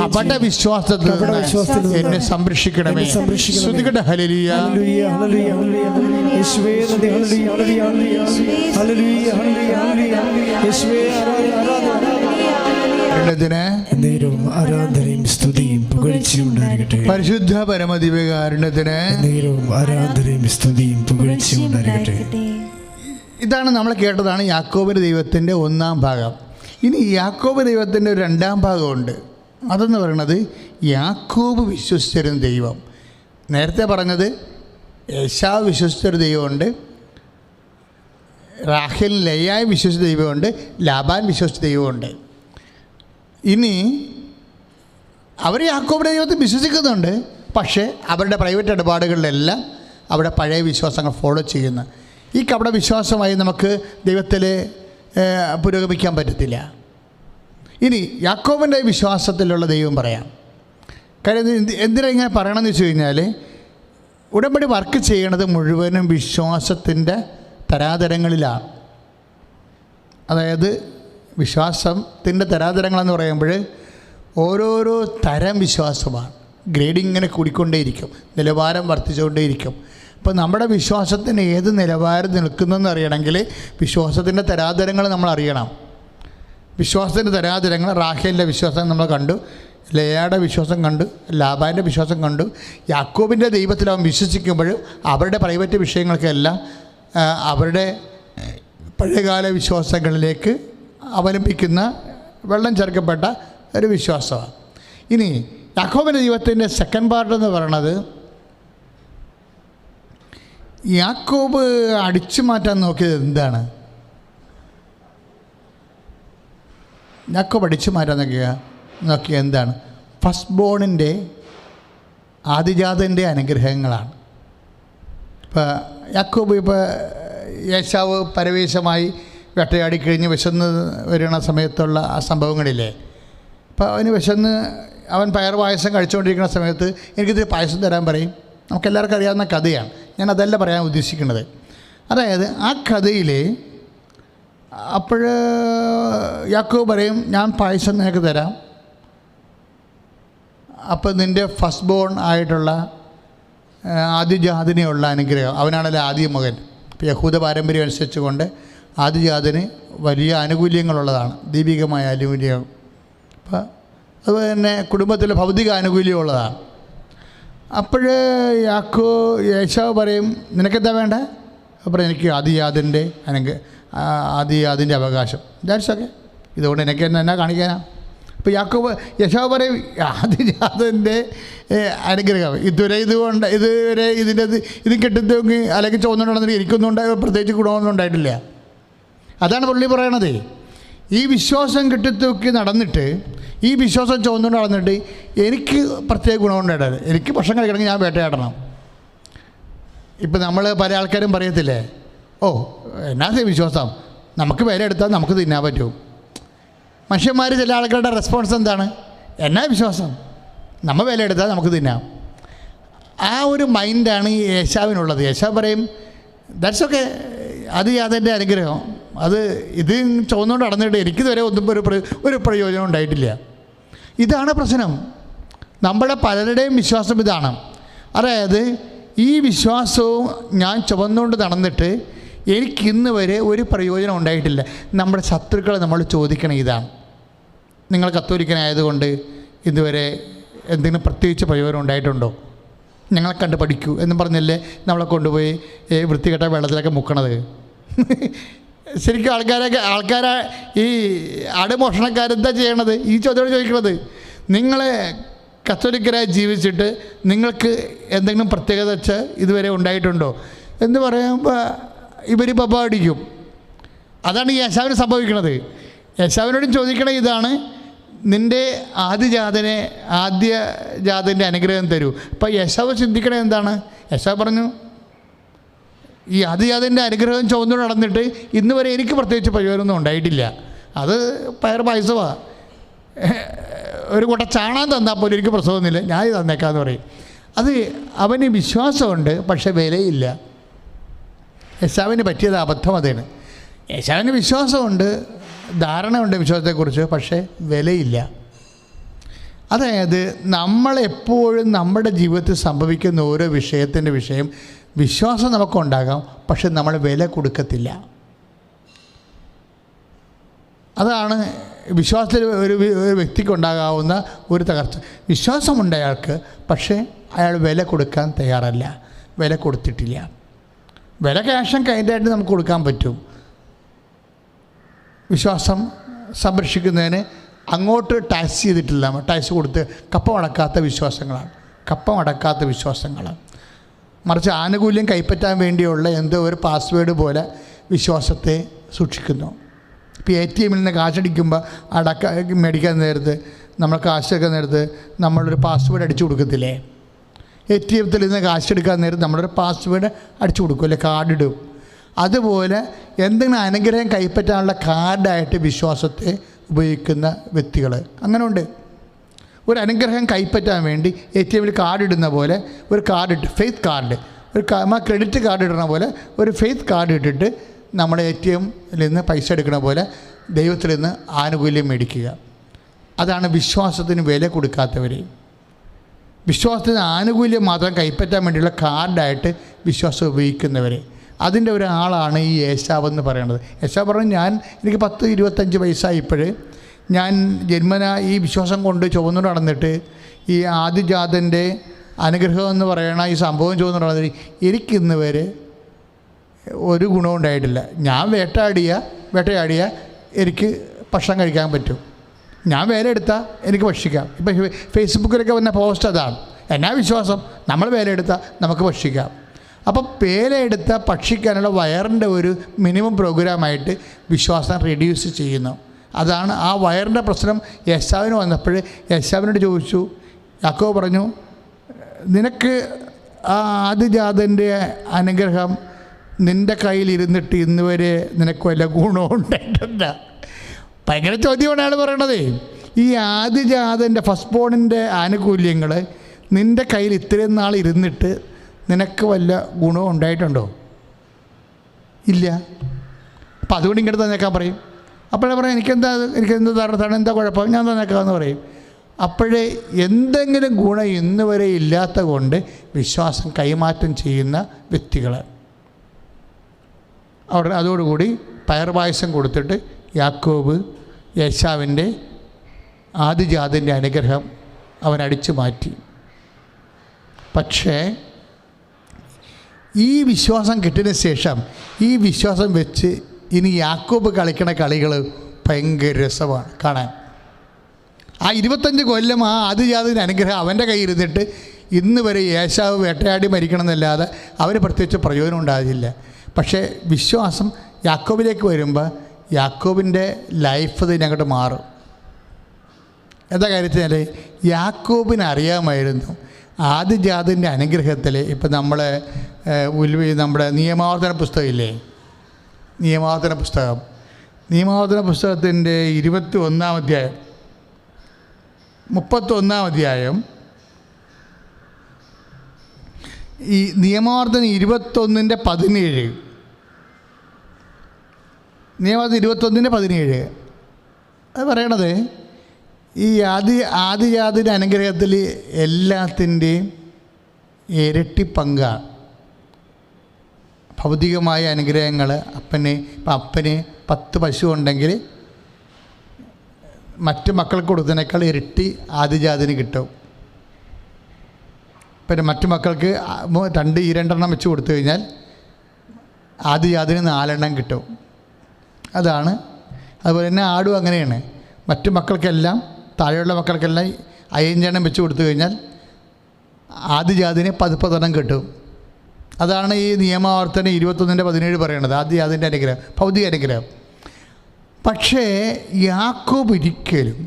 കപട വിശ്വാസത്തിൽ എന്നെ സംരക്ഷിക്കണമേ. ശ്രുതികട ഹല്ലേലൂയ. പരിശുദ്ധ പരമദിവ്യകാരുണ്യത്തിന് ഇതാണ് നമ്മൾ കേട്ടതാണ് യാക്കോബിൻ്റെ ദൈവത്തിൻ്റെ 1-ാം ഭാഗം. ഇനി യാക്കോബ് ദൈവത്തിൻ്റെ ഒരു 2-ാം ഭാഗമുണ്ട്. അതെന്ന് പറയുന്നത് യാക്കോബ് വിശ്വസിച്ചൊരു ദൈവം. നേരത്തെ പറഞ്ഞത് ഏശാവ് വിശ്വസിച്ചൊരു ദൈവമുണ്ട്, റാഹേൽ ലേയായി വിശ്വസിച്ച ദൈവമുണ്ട്, ലാബാൻ വിശ്വസിച്ച ദൈവമുണ്ട്. ഇനി അവർ യാക്കോബിൻ്റെ ദൈവത്തെ വിശ്വസിക്കുന്നുണ്ട്, പക്ഷേ അവരുടെ പ്രൈവറ്റ് ഇടപാടുകളിലെല്ലാം അവിടെ പഴയ വിശ്വാസങ്ങൾ ഫോളോ ചെയ്യുന്നു. ഈ കപട വിശ്വാസമായി നമുക്ക് ദൈവത്തിൽ പുരോഗമിക്കാൻ പറ്റത്തില്ല. ഇനി യാക്കോബിൻ്റെ വിശ്വാസത്തിലുള്ള ദൈവം പറയാം. കാര്യം എന്തിനാ ഇങ്ങനെ പറയണമെന്ന് വെച്ച് കഴിഞ്ഞാൽ ഉടമ്പടി വർക്ക് ചെയ്യണത് മുഴുവനും വിശ്വാസത്തിൻ്റെ തരാതരങ്ങളിലാണ്. അതായത് വിശ്വാസത്തിൻ്റെ തരാതരങ്ങളെന്ന് പറയുമ്പോൾ ഓരോരോ തരം വിശ്വാസമാണ്. ഗ്രേഡിങ് ഇങ്ങനെ കൂടിക്കൊണ്ടേയിരിക്കും, നിലവാരം വർദ്ധിച്ചുകൊണ്ടേയിരിക്കും. അപ്പോൾ നമ്മുടെ വിശ്വാസത്തിന് ഏത് നിലവാരം നിൽക്കുന്നതെന്ന് അറിയണമെങ്കിൽ വിശ്വാസത്തിൻ്റെ തരാതരങ്ങൾ നമ്മൾ അറിയണം. വിശ്വാസത്തിൻ്റെ തരാതരങ്ങൾ റാഹേലിൻ്റെ വിശ്വാസം നമ്മൾ കണ്ടു, ലേയായുടെ വിശ്വാസം കണ്ടു, ലാബാൻ്റെ വിശ്വാസം കണ്ടു. യാക്കോബിൻ്റെ ദൈവത്തിൽ അവൻ വിശ്വസിക്കുമ്പോൾ അവരുടെ പ്രൈവറ്റ് വിഷയങ്ങൾക്കെല്ലാം അവരുടെ പഴയകാല വിശ്വാസങ്ങളിലേക്ക് അവലംബിക്കുന്ന വെള്ളം ചേർക്കപ്പെട്ട ഒരു വിശ്വാസമാണ്. ഇനി യാക്കോബിൻ്റെ ദൈവത്തിൻ്റെ സെക്കൻഡ് പാർട്ട് എന്ന് പറയുന്നത് യാക്കോബ് അടിച്ചു മാറ്റാൻ നോക്കിയത് എന്താണ്? യാക്കോബ് അടിച്ചു മാറ്റാൻ നോക്കിയ എന്താണ്? ഫസ്റ്റ് ബോണിൻ്റെ ആദിജാതൻ്റെ അനുഗ്രഹങ്ങളാണ്. ഇപ്പോൾ യാക്കോബ് ഇപ്പോൾ ഏശാവ് പരവേശമായി വേട്ടയാടിക്കഴിഞ്ഞ് വിശന്ന് വരുന്ന സമയത്തുള്ള ആ സംഭവങ്ങളില്ലേ, അപ്പോൾ അവന് വിശന്ന് അവൻ പയർ പായസം കഴിച്ചുകൊണ്ടിരിക്കുന്ന സമയത്ത് എനിക്കിതിൽ പായസം തരാൻ പറയും. നമുക്കെല്ലാവർക്കും അറിയാവുന്ന കഥയാണ്, ഞാൻ അതല്ല പറയാൻ ഉദ്ദേശിക്കുന്നത്. അതായത് ആ കഥയിൽ അപ്പോൾ യാക്കോബ് പറയും, ഞാൻ പായസം നിനക്ക് തരാം, അപ്പോൾ നിൻ്റെ ഫസ്റ്റ് ബോൺ ആയിട്ടുള്ള ആദ്യജാതിനുള്ള അനുഗ്രഹം, അവനാണല്ലോ ആദ്യ മകൻ. ഇപ്പോൾ യഹൂദ പാരമ്പര്യം അനുസരിച്ച് കൊണ്ട് ആദ്യജാതിന് വലിയ ആനുകൂല്യങ്ങളുള്ളതാണ്, ദൈവികമായ ആനുകൂല്യം. അപ്പോൾ അതുപോലെ തന്നെ കുടുംബത്തിൽ ഭൗതിക ആനുകൂല്യമുള്ളതാണ്. അപ്പോൾ ഏശാവ് പറയും, നിനക്കെന്താ വേണ്ടേ? അപ്പോൾ എനിക്ക് ആദ്യജാതിൻ്റെ ആദ്യജാതിൻ്റെ അവകാശം. ദാറ്റ്സ് ഓക്കെ, ഇതുകൊണ്ട് എനിക്ക് എന്നാ കാണിക്കാനാ? ഇപ്പോൾ ഏശാവ് പറയും, ആദ്യജാതൻ്റെ അനുഗ്രഹം ഇതുവരെ ഇത് കെട്ടിത്തൂങ്ങി അല്ലെങ്കിൽ ചോദിച്ചിട്ടുണ്ടെങ്കിൽ എനിക്കൊന്നും പ്രത്യേകിച്ച് ഗുണമൊന്നും ഉണ്ടായിട്ടില്ല. അതാണ് പുള്ളി പറയണത്. ഈ വിശ്വാസം കെട്ടിത്തൂക്കി നടന്നിട്ട്, ഈ വിശ്വാസം ചോദിച്ചുകൊണ്ട് നടന്നിട്ട് എനിക്ക് പ്രത്യേക ഗുണമുണ്ടായിട്ടത്, എനിക്ക് ഭക്ഷണം കഴിക്കണമെങ്കിൽ ഞാൻ വേട്ടയാടണം. ഇപ്പം നമ്മൾ പല ആൾക്കാരും പറയത്തില്ലേ, ഓ എന്നാ വിശ്വാസം, നമുക്ക് വില എടുത്താൽ നമുക്ക് തിന്നാൻ പറ്റും. മനുഷ്യന്മാർ ചില ആൾക്കാരുടെ റെസ്പോൺസ് എന്താണ്? എന്നാ വിശ്വാസം, നമ്മൾ വില എടുത്താൽ നമുക്ക് തിന്നാം. ആ ഒരു മൈൻഡാണ് ഈ ഏശാവിനുള്ളത്. ഏശാവ് പറയും, ദാറ്റ്സ് ഓക്കെ, അത് യാതൊരു അനുഗ്രഹം, അത് ഇത് ചുവന്നുകൊണ്ട് നടന്നിട്ട് എനിക്കിതുവരെ ഒന്നും ഒരു പ്രയോജനം ഉണ്ടായിട്ടില്ല. ഇതാണ് പ്രശ്നം. നമ്മുടെ പലരുടെയും വിശ്വാസം ഇതാണ്. അതായത് ഈ വിശ്വാസവും ഞാൻ ചുവന്നുകൊണ്ട് നടന്നിട്ട് എനിക്കിന്ന് വരെ ഒരു പ്രയോജനം ഉണ്ടായിട്ടില്ല. നമ്മുടെ ശത്രുക്കളെ നമ്മൾ ചോദിക്കണം ഇതാണ്, നിങ്ങൾ കത്തോലിക്കനായതുകൊണ്ട് ഇതുവരെ എന്തെങ്കിലും പ്രത്യേകിച്ച് പ്രയോജനം ഉണ്ടായിട്ടുണ്ടോ? ഞങ്ങളെ കണ്ട് പഠിക്കൂ എന്ന് പറഞ്ഞല്ലേ നമ്മളെ കൊണ്ടുപോയി വൃത്തികെട്ട വെള്ളത്തിലൊക്കെ മുക്കണത്. ശരിക്കും ആൾക്കാരെ ഈ ആടുമോഷണക്കാരെന്താ ചെയ്യണത്? ഈ ചോദ്യമാണ് ചോദിക്കുന്നത്. നിങ്ങളെ കത്തോലിക്കരായി ജീവിച്ചിട്ട് നിങ്ങൾക്ക് എന്തെങ്കിലും പ്രത്യേകത വെച്ച് ഇതുവരെ ഉണ്ടായിട്ടുണ്ടോ എന്ന് പറയുമ്പോൾ ഇവർ പപ്പ അടിക്കും. അതാണ് ഈ യേശാവിന് സംഭവിക്കുന്നത്. യേശാവിനോടും ചോദിക്കണ ഇതാണ്, നിൻ്റെ ആദ്യജാതൻ്റെ അനുഗ്രഹം തരൂ. അപ്പോൾ യേശാവ് ചിന്തിക്കണത് എന്താണ്? യേശാവ് പറഞ്ഞു, ഈ ആദ്യജാതൻ്റെ അനുഗ്രഹം ചുവന്നു നടന്നിട്ട് ഇന്ന് വരെ എനിക്ക് പ്രത്യേകിച്ച് പ്രയോജനമൊന്നും ഉണ്ടായിട്ടില്ല. അത് പയർ പായസമാണ്, ഒരു കൂട്ട ചാണാൻ തന്നാൽ പോലും എനിക്ക് പ്രസവമൊന്നുമില്ല, ഞാൻ തന്നേക്കാന്ന് പറയും. അത് അവന് വിശ്വാസമുണ്ട്, പക്ഷെ വിലയില്ല. യേശാവിന് പറ്റിയത് അബദ്ധം അതാണ്. യേശാവിന് വിശ്വാസമുണ്ട്, ധാരണയുണ്ട് വിശ്വാസത്തെക്കുറിച്ച്, പക്ഷേ വിലയില്ല. അതായത് നമ്മളെപ്പോഴും നമ്മുടെ ജീവിതത്തിൽ സംഭവിക്കുന്ന ഓരോ വിഷയത്തിൻ്റെ വിഷയം വിശ്വാസം നമുക്കുണ്ടാകാം, പക്ഷെ നമ്മൾ വില കൊടുക്കത്തില്ല. അതാണ് വിശ്വാസത്തിൽ ഒരു വ്യക്തിക്കുണ്ടാകാവുന്ന ഒരു തകർച്ച. വിശ്വാസമുണ്ട് അയാൾക്ക്, പക്ഷേ അയാൾ വില കൊടുക്കാൻ തയ്യാറല്ല, വില കൊടുത്തിട്ടില്ല. വില ക്യാഷും കൈൻഡായിട്ട് നമുക്ക് കൊടുക്കാൻ പറ്റും. വിശ്വാസം സംരക്ഷിക്കുന്നതിന് അങ്ങോട്ട് ടാക്സ് ചെയ്തിട്ടില്ല, ടാക്സ് കൊടുത്ത് കപ്പമടക്കാത്ത വിശ്വാസങ്ങളാണ്. മറിച്ച് ആനുകൂല്യം കൈപ്പറ്റാൻ വേണ്ടിയുള്ള എന്തോ ഒരു പാസ്വേഡ് പോലെ വിശ്വാസത്തെ സൂക്ഷിക്കുന്നു. ഇപ്പോൾ ATM നിന്ന് കാശടിക്കുമ്പോൾ മേടിക്കാൻ നേരത്ത്, നമ്മൾ കാശെടുക്കാൻ നേരത്ത് നമ്മളൊരു പാസ്വേഡ് അടിച്ചു കൊടുക്കത്തില്ലേ? ATM നിന്ന് കാശെടുക്കാൻ നേരത്ത് നമ്മളൊരു പാസ്വേഡ് അടിച്ചു കൊടുക്കും, അല്ലെ കാർഡിടും. അതുപോലെ എന്തെങ്കിലും അനുഗ്രഹം കൈപ്പറ്റാനുള്ള കാർഡായിട്ട് വിശ്വാസത്തെ ഉപയോഗിക്കുന്ന വ്യക്തികൾ അങ്ങനെ ഉണ്ട്. ഒരു അനുഗ്രഹം കൈപ്പറ്റാൻ വേണ്ടി ATM കാർഡ് ഇടുന്ന പോലെ ഒരു കാർഡ് ഇട്ട്, ഫെയ്ത്ത് കാർഡ്, ക്രെഡിറ്റ് കാർഡ് ഇടുന്ന പോലെ ഒരു ഫെയ്ത്ത് കാർഡ് ഇട്ടിട്ട് നമ്മുടെ ATM നിന്ന് പൈസ എടുക്കുന്ന പോലെ ദൈവത്തിൽ നിന്ന് ആനുകൂല്യം മേടിക്കുക. അതാണ് വിശ്വാസത്തിന് വില കൊടുക്കാത്തവർ. വിശ്വാസത്തിന് ആനുകൂല്യം മാത്രം കൈപ്പറ്റാൻ വേണ്ടിയുള്ള കാർഡായിട്ട് വിശ്വാസം ഉപയോഗിക്കുന്നവർ. അതിൻ്റെ ഒരാളാണ് ഈ ഏശാവെന്ന് പറയുന്നത്. ഏശാവ് പറഞ്ഞു, എനിക്ക് 10-25 വയസ്സായപ്പോൾ ഞാൻ ജന്മന ഈ വിശ്വാസം കൊണ്ട് ചുവന്നു നടന്നിട്ട് ഈ ആദ്യജാതൻ്റെ അനുഗ്രഹം എന്ന് പറയണ ഈ സംഭവം ചുവന്നു നടന്നിട്ട് എനിക്കിന്ന് വരെ ഒരു ഗുണവും ഉണ്ടായിട്ടില്ല. ഞാൻ വേട്ടയാടിയ എനിക്ക് ഭക്ഷണം കഴിക്കാൻ പറ്റും, ഞാൻ വേല എടുത്താൽ എനിക്ക് ഭക്ഷിക്കാം. ഇപ്പം ഫേസ്ബുക്കിലൊക്കെ വന്ന പോസ്റ്റ് അതാണ്, എന്നാ വിശ്വാസം, നമ്മൾ വേല എടുത്താൽ നമുക്ക് ഭക്ഷിക്കാം. അപ്പോൾ വേലയെടുത്ത ഭക്ഷിക്കാനുള്ള വയറിൻ്റെ ഒരു മിനിമം പ്രോഗ്രാമായിട്ട് വിശ്വാസം റെഡ്യൂസ് ചെയ്യുന്നു. അതാണ് ആ വയറിൻ്റെ പ്രശ്നം. യേശാവിന് വന്നപ്പോൾ യേശാവിനോട് ചോദിച്ചു, യാക്കോബ് പറഞ്ഞു, നിനക്ക് ആ ആദിജാതൻ്റെ അനുഗ്രഹം നിൻ്റെ കയ്യിലിരുന്നിട്ട് ഇന്ന് വരെ നിനക്ക് വല്ല ഗുണവും ഉണ്ടായിട്ടില്ല. ഭയങ്കര ചോദ്യമാണ് അയാൾ പറയണത്. ഈ ആദിജാതൻ്റെ ഫസ്റ്റ് ബോണിൻ്റെ ആനുകൂല്യങ്ങൾ നിൻ്റെ കയ്യിൽ ഇത്രയും നാൾ ഇരുന്നിട്ട് നിനക്ക് വല്ല ഗുണവും ഉണ്ടായിട്ടുണ്ടോ? ഇല്ല. അപ്പം അതുകൊണ്ട് ഇങ്ങോട്ട് തന്നേക്കാൻ പറയും. അപ്പോഴേ പറയാം എനിക്കെന്ത് തരണം, എന്താ കുഴപ്പം, ഞാൻ തന്നേക്കാമെന്ന് പറയും. അപ്പോഴേ എന്തെങ്കിലും ഗുണം ഇന്ന് വരെ ഇല്ലാത്ത കൊണ്ട് വിശ്വാസം കൈമാറ്റം ചെയ്യുന്ന വ്യക്തികൾ അവർ അതോടുകൂടി പയർപായസം കൊടുത്തിട്ട് യാക്കോബ് യേശാവിൻ്റെ ആദിജാതൻ്റെ അനുഗ്രഹം അവൻ അടിച്ചു മാറ്റി. പക്ഷേ ഈ വിശ്വാസം കിട്ടിയതിന് ശേഷം ഈ വിശ്വാസം വെച്ച് ഇനി യാക്കോബ് കളിക്കണ കളികൾ ഭയങ്കര രസമാണ് കാണാൻ. ആ 25 കൊല്ലം ആ ആദിജാതൻ്റെ അനുഗ്രഹം അവൻ്റെ കയ്യിൽ ഇരുന്നിട്ട് ഇന്ന് വരെ യേശാവ് വേട്ടയാടി മരിക്കണം എന്നല്ലാതെ അവന് പ്രത്യേകിച്ച് പ്രയോജനം ഉണ്ടാകില്ല. പക്ഷേ വിശ്വാസം യാക്കോബിലേക്ക് വരുമ്പോൾ യാക്കോബിൻ്റെ ലൈഫ് തന്നെ അങ്ങോട്ട് മാറും. എന്താ കാര്യത്തിൽ യാക്കോബിന് അറിയാമായിരുന്നു ആദിജാതൻ്റെ അനുഗ്രഹത്തിൽ. ഇപ്പം നമ്മുടെ നിയമാവർത്തന പുസ്തകമില്ലേ, നിയമാവർത്തന പുസ്തകത്തിൻ്റെ 21-ാം അധ്യായം 31-ാം അധ്യായം ഈ നിയമാവർത്തനം 21-17 നിയമാവർത്തനം 21-17 അത് പറയണത് ഈ ആദിജാതൻ്റെ അനുഗ്രഹത്തിൽ എല്ലാത്തിൻ്റെയും ഇരട്ടി പങ്കാണ്. ഭൗതികമായ അനുഗ്രഹങ്ങൾ അപ്പന് 10 പശു ഉണ്ടെങ്കിൽ മറ്റ് മക്കൾക്ക് കൊടുത്തതിനേക്കാൾ ഇരട്ടി ആദിജാതന് കിട്ടും. പിന്നെ മറ്റു മക്കൾക്ക് 2 വെച്ച് കൊടുത്തു കഴിഞ്ഞാൽ ആദിജാതന് 4 കിട്ടും. അതാണ്. അതുപോലെ തന്നെ ആടും അങ്ങനെയാണ്. മറ്റു മക്കൾക്കെല്ലാം താഴെയുള്ള മക്കൾക്കെല്ലാം 5 വെച്ച് കൊടുത്തു കഴിഞ്ഞാൽ ആദിജാതന് 10 കിട്ടും. അതാണ് ഈ നിയമാവർത്തനം 21-17 പറയണത്, ആദിജാതൻ്റെ അനുഗ്രഹം, ഭൗതിക അനുഗ്രഹം. പക്ഷേ യാക്കോബ് ഒരിക്കലും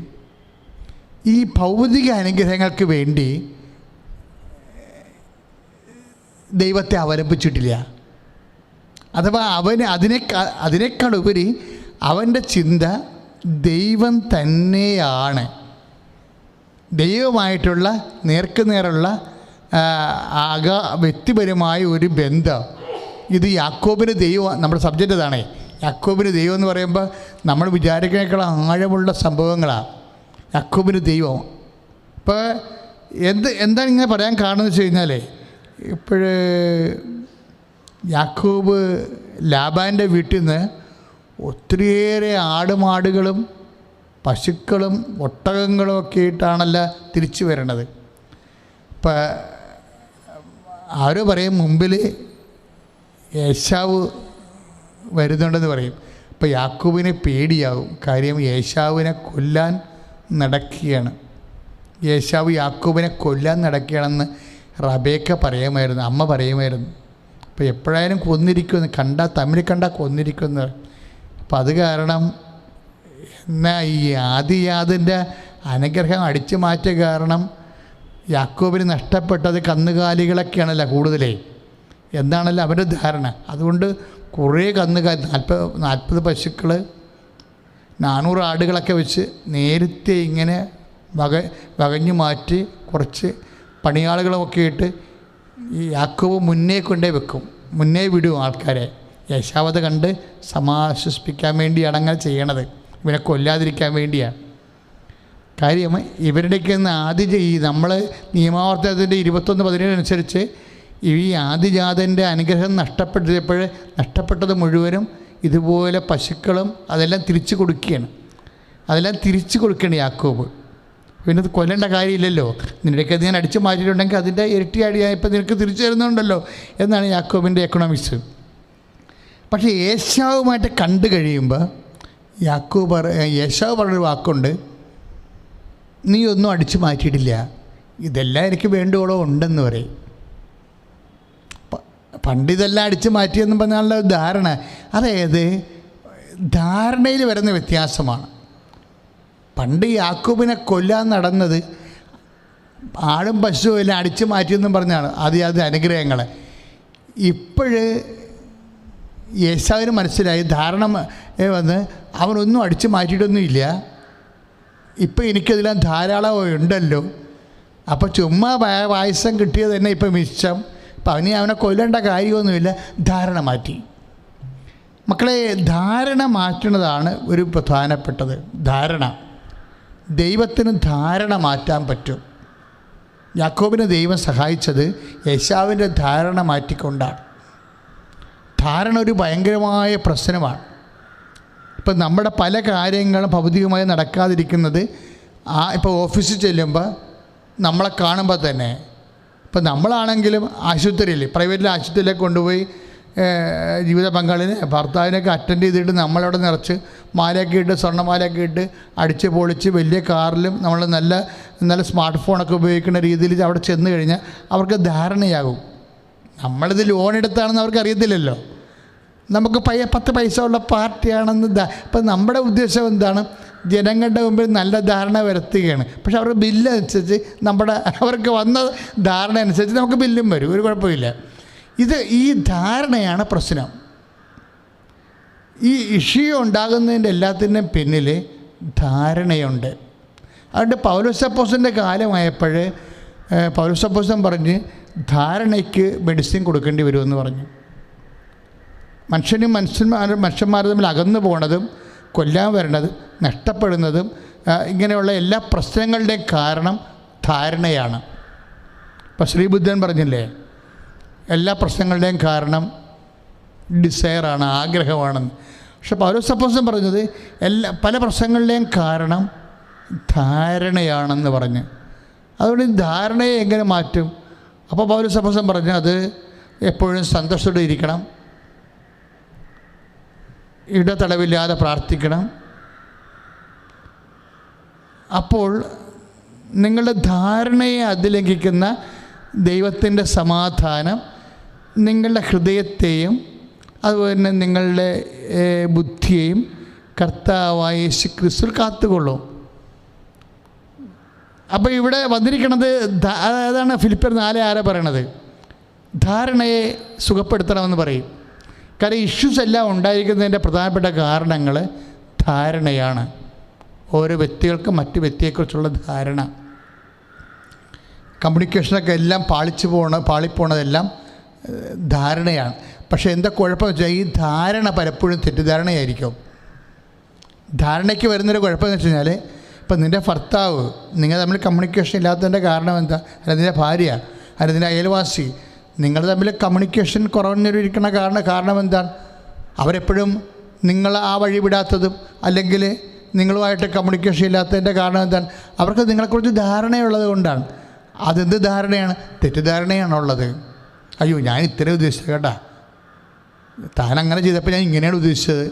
ഈ ഭൗതിക അനുഗ്രഹങ്ങൾക്ക് വേണ്ടി ദൈവത്തെ അവലംബിച്ചിട്ടില്ല. അഥവാ അവന് അതിനേക്കാൾ ഉപരി അവൻ്റെ ചിന്ത ദൈവം തന്നെയാണ്. ദൈവമായിട്ടുള്ള നേർക്കുനേറുള്ള വ്യക്തിപരമായ ഒരു ബന്ധം. ഇത് യാക്കോബിന് ദൈവം, നമ്മുടെ സബ്ജക്റ്റ് അതാണേ. യാക്കോബിന് ദൈവം എന്ന് പറയുമ്പോൾ നമ്മൾ വിചാരിക്കുന്നതിനേക്കാൾ ആഴമുള്ള സംഭവങ്ങളാണ് യാക്കോബിന് ദൈവം. ഇപ്പോൾ എന്താണ് ഇങ്ങനെ പറയാൻ കാരണം എന്ന് വെച്ച് കഴിഞ്ഞാൽ, ഇപ്പോഴ് യാക്കോബ് ലാബാൻ്റെ വീട്ടിൽ നിന്ന് ഒത്തിരിയേറെ ആടുമാടുകളും പശുക്കളും ഒട്ടകങ്ങളും ഒക്കെ ആയിട്ടാണല്ലോ തിരിച്ചു വരണത്. ഇപ്പം ആരോ പറയും മുമ്പിൽ ഏശാവ് വരുന്നുണ്ടെന്ന് പറയും. അപ്പോൾ യാക്കോബിനെ പേടിയാവും. കാര്യം ഏശാവിനെ കൊല്ലാൻ നടക്കുകയാണ്. ഏശാവ് യാക്കോബിനെ കൊല്ലാൻ നടക്കുകയാണെന്ന് റബേക്ക പറയുമായിരുന്നു, അമ്മ പറയുമായിരുന്നു. അപ്പോൾ എപ്പോഴായാലും കൊന്നിരിക്കുമെന്ന് തമ്മിൽ കണ്ടാൽ കൊന്നിരിക്കുമെന്ന്. അപ്പം അത് കാരണം എന്നാൽ ഈ ആദിജാതൻ്റെ അനുഗ്രഹം അടിച്ചു മാറ്റിയ കാരണം യാക്കോബിന് നഷ്ടപ്പെട്ടത് കന്നുകാലികളൊക്കെയാണല്ലോ കൂടുതലേ എന്താണല്ലോ അവരുടെ ധാരണ. അതുകൊണ്ട് കുറേ കന്നുകാലി 40 പശുക്കൾ 400 ആടുകളൊക്കെ വെച്ച് നേരത്തെ ഇങ്ങനെ വകഞ്ഞു മാറ്റി കുറച്ച് പണിയാളുകളുമൊക്കെ ഇട്ട് ഈ യാക്കോബ് മുന്നേ കൊണ്ടേ വെക്കും, മുന്നേ വിടും ആൾക്കാരെ. യേശാവത് കണ്ട് സമാശ്വസിപ്പിക്കാൻ വേണ്ടിയാണ് അങ്ങനെ ചെയ്യണത്, ഇവനെ കൊല്ലാതിരിക്കാൻ വേണ്ടിയാണ്. കാര്യം ഇവരുടെയൊക്കെ ഈ നമ്മൾ നിയമാവർത്തനത്തിൻ്റെ 21-17 അനുസരിച്ച് ഈ ആദിജാതൻ്റെ അനുഗ്രഹം നഷ്ടപ്പെട്ടത് മുഴുവനും ഇതുപോലെ പശുക്കളും അതെല്ലാം തിരിച്ചു കൊടുക്കുകയാണ് യാക്കോബ്. പിന്നെ ഇത് കൊല്ലേണ്ട കാര്യമില്ലല്ലോ, നിനക്ക് ഞാൻ അടിച്ചു മാറ്റിയിട്ടുണ്ടെങ്കിൽ അതിൻ്റെ ഇരട്ടി അടിയായപ്പോൾ നിനക്ക് തിരിച്ചു തരുന്നുണ്ടല്ലോ എന്നാണ് യാക്കോബിൻ്റെ എക്കണോമിക്സ്. പക്ഷേ ഏശാവുമായിട്ട് കണ്ടു കഴിയുമ്പോൾ യേശാവ് പറഞ്ഞൊരു വാക്കുണ്ട്, നീ ഒന്നും അടിച്ചു മാറ്റിയിട്ടില്ല, ഇതെല്ലാം എനിക്ക് വേണ്ടുവോളോ ഉണ്ടെന്ന് പറയും. പണ്ട് ഇതെല്ലാം അടിച്ചു മാറ്റിയെന്ന് പറഞ്ഞാലുള്ള ധാരണ, അതായത് ധാരണയിൽ വരുന്ന വ്യത്യാസമാണ്. പണ്ട് യാക്കോബിനെ കൊല്ലാൻ നടന്നത് ആടും പശുവും എല്ലാം അടിച്ചു മാറ്റിയെന്നും പറഞ്ഞാണ് അത് അനുഗ്രഹങ്ങൾ. ഇപ്പോഴ് യേശാവിന് മനസ്സിലായി, ധാരണ വന്ന് അവനൊന്നും അടിച്ചു മാറ്റിയിട്ടൊന്നുമില്ല, ഇപ്പം എനിക്കതിലും ധാരാളം ഉണ്ടല്ലോ, അപ്പോൾ ചുമ്മാ പായസം കിട്ടിയത് തന്നെ ഇപ്പം മിച്ചം, അപ്പം അവനെ കൊല്ലേണ്ട കാര്യമൊന്നുമില്ല, ധാരണ മാറ്റി. മക്കളെ, ധാരണ മാറ്റുന്നതാണ് ഒരു പ്രധാനപ്പെട്ടത്. ധാരണ, ദൈവത്തിന് ധാരണ മാറ്റാൻ പറ്റും. യാക്കോബിനെ ദൈവം സഹായിച്ചത് യേശാവിൻ്റെ ധാരണ മാറ്റിക്കൊണ്ടാണ്. ധാരണ ഒരു ഭയങ്കരമായ പ്രശ്നമാണ്. ഇപ്പം നമ്മുടെ പല കാര്യങ്ങളും ഭൗതികമായി നടക്കാതിരിക്കുന്നത് ഇപ്പോൾ ഓഫീസിൽ ചെല്ലുമ്പോൾ നമ്മളെ കാണുമ്പോൾ തന്നെ, ഇപ്പം നമ്മളാണെങ്കിലും ആശുപത്രിയിൽ, പ്രൈവറ്റിൽ ആശുപത്രിയിലേക്ക് കൊണ്ടുപോയി ജീവിത പങ്കാളിനെ ഭർത്താവിനൊക്കെ അറ്റൻഡ് ചെയ്തിട്ട് നമ്മളവിടെ നിറച്ച് മാലയൊക്കെ ഇട്ട്, സ്വർണ്ണമാലയൊക്കെ ഇട്ട് അടിച്ച് പൊളിച്ച് വലിയ കാറിലും നമ്മൾ നല്ല സ്മാർട്ട് ഫോണൊക്കെ ഉപയോഗിക്കുന്ന രീതിയിൽ അവിടെ ചെന്ന് കഴിഞ്ഞാൽ അവർക്ക് ധാരണയാകും. നമ്മളിത് ലോൺ എടുത്താണെന്ന് അവർക്ക് അറിയത്തില്ലല്ലോ, നമുക്ക് 10 പൈസ ഉള്ള പാർട്ടിയാണെന്ന്. ഇപ്പം നമ്മുടെ ഉദ്ദേശം എന്താണ്? ജനങ്ങളുടെ മുമ്പിൽ നല്ല ധാരണ വരുത്തുകയാണ്. പക്ഷെ അവരുടെ ബില്ല് അനുസരിച്ച് അവർക്ക് വന്ന ധാരണ അനുസരിച്ച് നമുക്ക് ബില്ലും വരും, ഒരു കുഴപ്പമില്ല. ഈ ധാരണയാണ് പ്രശ്നം. ഈ ഇഷ്യൂ ഉണ്ടാകുന്നതിൻ്റെ എല്ലാത്തിൻ്റെയും പിന്നിൽ ധാരണയുണ്ട്. അതുകൊണ്ട് പൗലോസപ്പോസിൻ്റെ കാലമായപ്പോൾ പൗലോസപ്പോസൻ പറഞ്ഞ് ധാരണയ്ക്ക് മെഡിസിൻ കൊടുക്കേണ്ടി വരുമെന്ന് പറഞ്ഞു. മനുഷ്യന്മാർ തമ്മിൽ അകന്നു പോണതും കൊല്ലാൻ വരണതും നഷ്ടപ്പെടുന്നതും ഇങ്ങനെയുള്ള എല്ലാ പ്രശ്നങ്ങളുടെയും കാരണം ധാരണയാണ്. ഇപ്പം ശ്രീബുദ്ധൻ പറഞ്ഞില്ലേ, എല്ലാ പ്രശ്നങ്ങളുടെയും കാരണം ഡിസയറാണ്, ആഗ്രഹമാണെന്ന്. പക്ഷെ പൗലോസപ്പോസൻ പറഞ്ഞത് പല പ്രശ്നങ്ങളുടെയും കാരണം ധാരണയാണെന്ന് പറഞ്ഞ്. അതുകൊണ്ട് ഈ ധാരണയെ എങ്ങനെ മാറ്റും? അപ്പോൾ പൗലോസപ്പോസൻ പറഞ്ഞു, അത് എപ്പോഴും സന്തോഷത്തോടെ ഇരിക്കണം, ഇടതടവില്ലാതെ പ്രാർത്ഥിക്കണം. അപ്പോൾ നിങ്ങളുടെ ധാരണയെ അതിലംഘിക്കുന്ന ദൈവത്തിൻ്റെ സമാധാനം നിങ്ങളുടെ ഹൃദയത്തെയും അതുപോലെ തന്നെ നിങ്ങളുടെ ബുദ്ധിയെയും കർത്താവായ യേശുക്രിസ്തു കാത്തുകൊള്ളും. അപ്പോൾ ഇവിടെ വന്നിരിക്കുന്നത് അതാണ് ഫിലിപ്പിയർ 4:6 പറയണത്, ധാരണയെ സുഖപ്പെടുത്തണമെന്ന് പറയും. കാരണം ഇഷ്യൂസ് എല്ലാം ഉണ്ടായിരിക്കുന്നതിൻ്റെ പ്രധാനപ്പെട്ട കാരണങ്ങൾ ധാരണയാണ്. ഓരോ വ്യക്തികൾക്കും മറ്റു വ്യക്തിയെക്കുറിച്ചുള്ള ധാരണ, കമ്മ്യൂണിക്കേഷനൊക്കെ എല്ലാം പാളിപ്പോണതെല്ലാം ധാരണയാണ്. പക്ഷേ എന്താ കുഴപ്പമെന്ന് വെച്ചാൽ ഈ ധാരണ പലപ്പോഴും തെറ്റിദ്ധാരണയായിരിക്കും. ധാരണയ്ക്ക് വരുന്നൊരു കുഴപ്പമെന്ന് വെച്ച് കഴിഞ്ഞാൽ, ഇപ്പം നിൻ്റെ ഭർത്താവ്, നിങ്ങൾ തമ്മിൽ കമ്മ്യൂണിക്കേഷൻ ഇല്ലാത്തതിൻ്റെ കാരണം എന്താ? അല്ല നിൻ്റെ ഭാര്യ, അല്ല നിൻ്റെ അയൽവാസി, നിങ്ങൾ തമ്മിൽ കമ്മ്യൂണിക്കേഷൻ കുറഞ്ഞിരിക്കുന്ന കാരണം എന്താണ്? അവരെപ്പോഴും നിങ്ങൾ ആ വഴി വിടാത്തതും അല്ലെങ്കിൽ നിങ്ങളുമായിട്ട് കമ്മ്യൂണിക്കേഷൻ ഇല്ലാത്തതിൻ്റെ കാരണം എന്താണ്? അവർക്ക് നിങ്ങളെക്കുറിച്ച് ധാരണയുള്ളത് കൊണ്ടാണ്. അതെന്ത് ധാരണയാണ്? തെറ്റിദ്ധാരണയാണുള്ളത്. അയ്യോ, ഞാൻ ഇത്രയും ഉദ്ദേശിച്ചത് കേട്ടാ, താൻ അങ്ങനെ ചെയ്തപ്പോൾ ഞാൻ ഇങ്ങനെയാണ് ഉദ്ദേശിച്ചത്.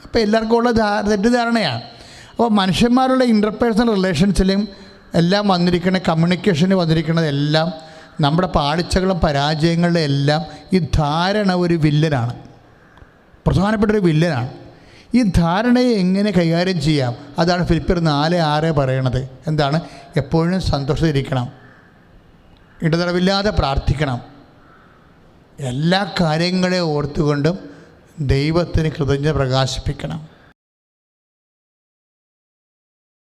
അപ്പോൾ എല്ലാവർക്കും ഉള്ള തെറ്റിദ്ധാരണയാണ്. അപ്പോൾ മനുഷ്യന്മാരുടെ ഇൻ്റർപേഴ്സണൽ റിലേഷൻസിലും എല്ലാം വന്നിരിക്കുന്ന കമ്മ്യൂണിക്കേഷന് വന്നിരിക്കുന്നതെല്ലാം നമ്മുടെ പാളിച്ചകളും പരാജയങ്ങളുടെ എല്ലാം ഈ ധാരണ ഒരു വില്ലനാണ്, പ്രധാനപ്പെട്ടൊരു വില്ലനാണ്. ഈ ധാരണയെ എങ്ങനെ കൈകാര്യം ചെയ്യാം? അതാണ് ഫിലിപ്പിയർ 4:6 പറയണത്. എന്താണ്? എപ്പോഴും സന്തോഷത്തിരിക്കണം, ഇടതടവില്ലാതെ പ്രാർത്ഥിക്കണം, എല്ലാ കാര്യങ്ങളെ ഓർത്തുകൊണ്ടും ദൈവത്തിന് കൃതജ്ഞത പ്രകാശിപ്പിക്കണം.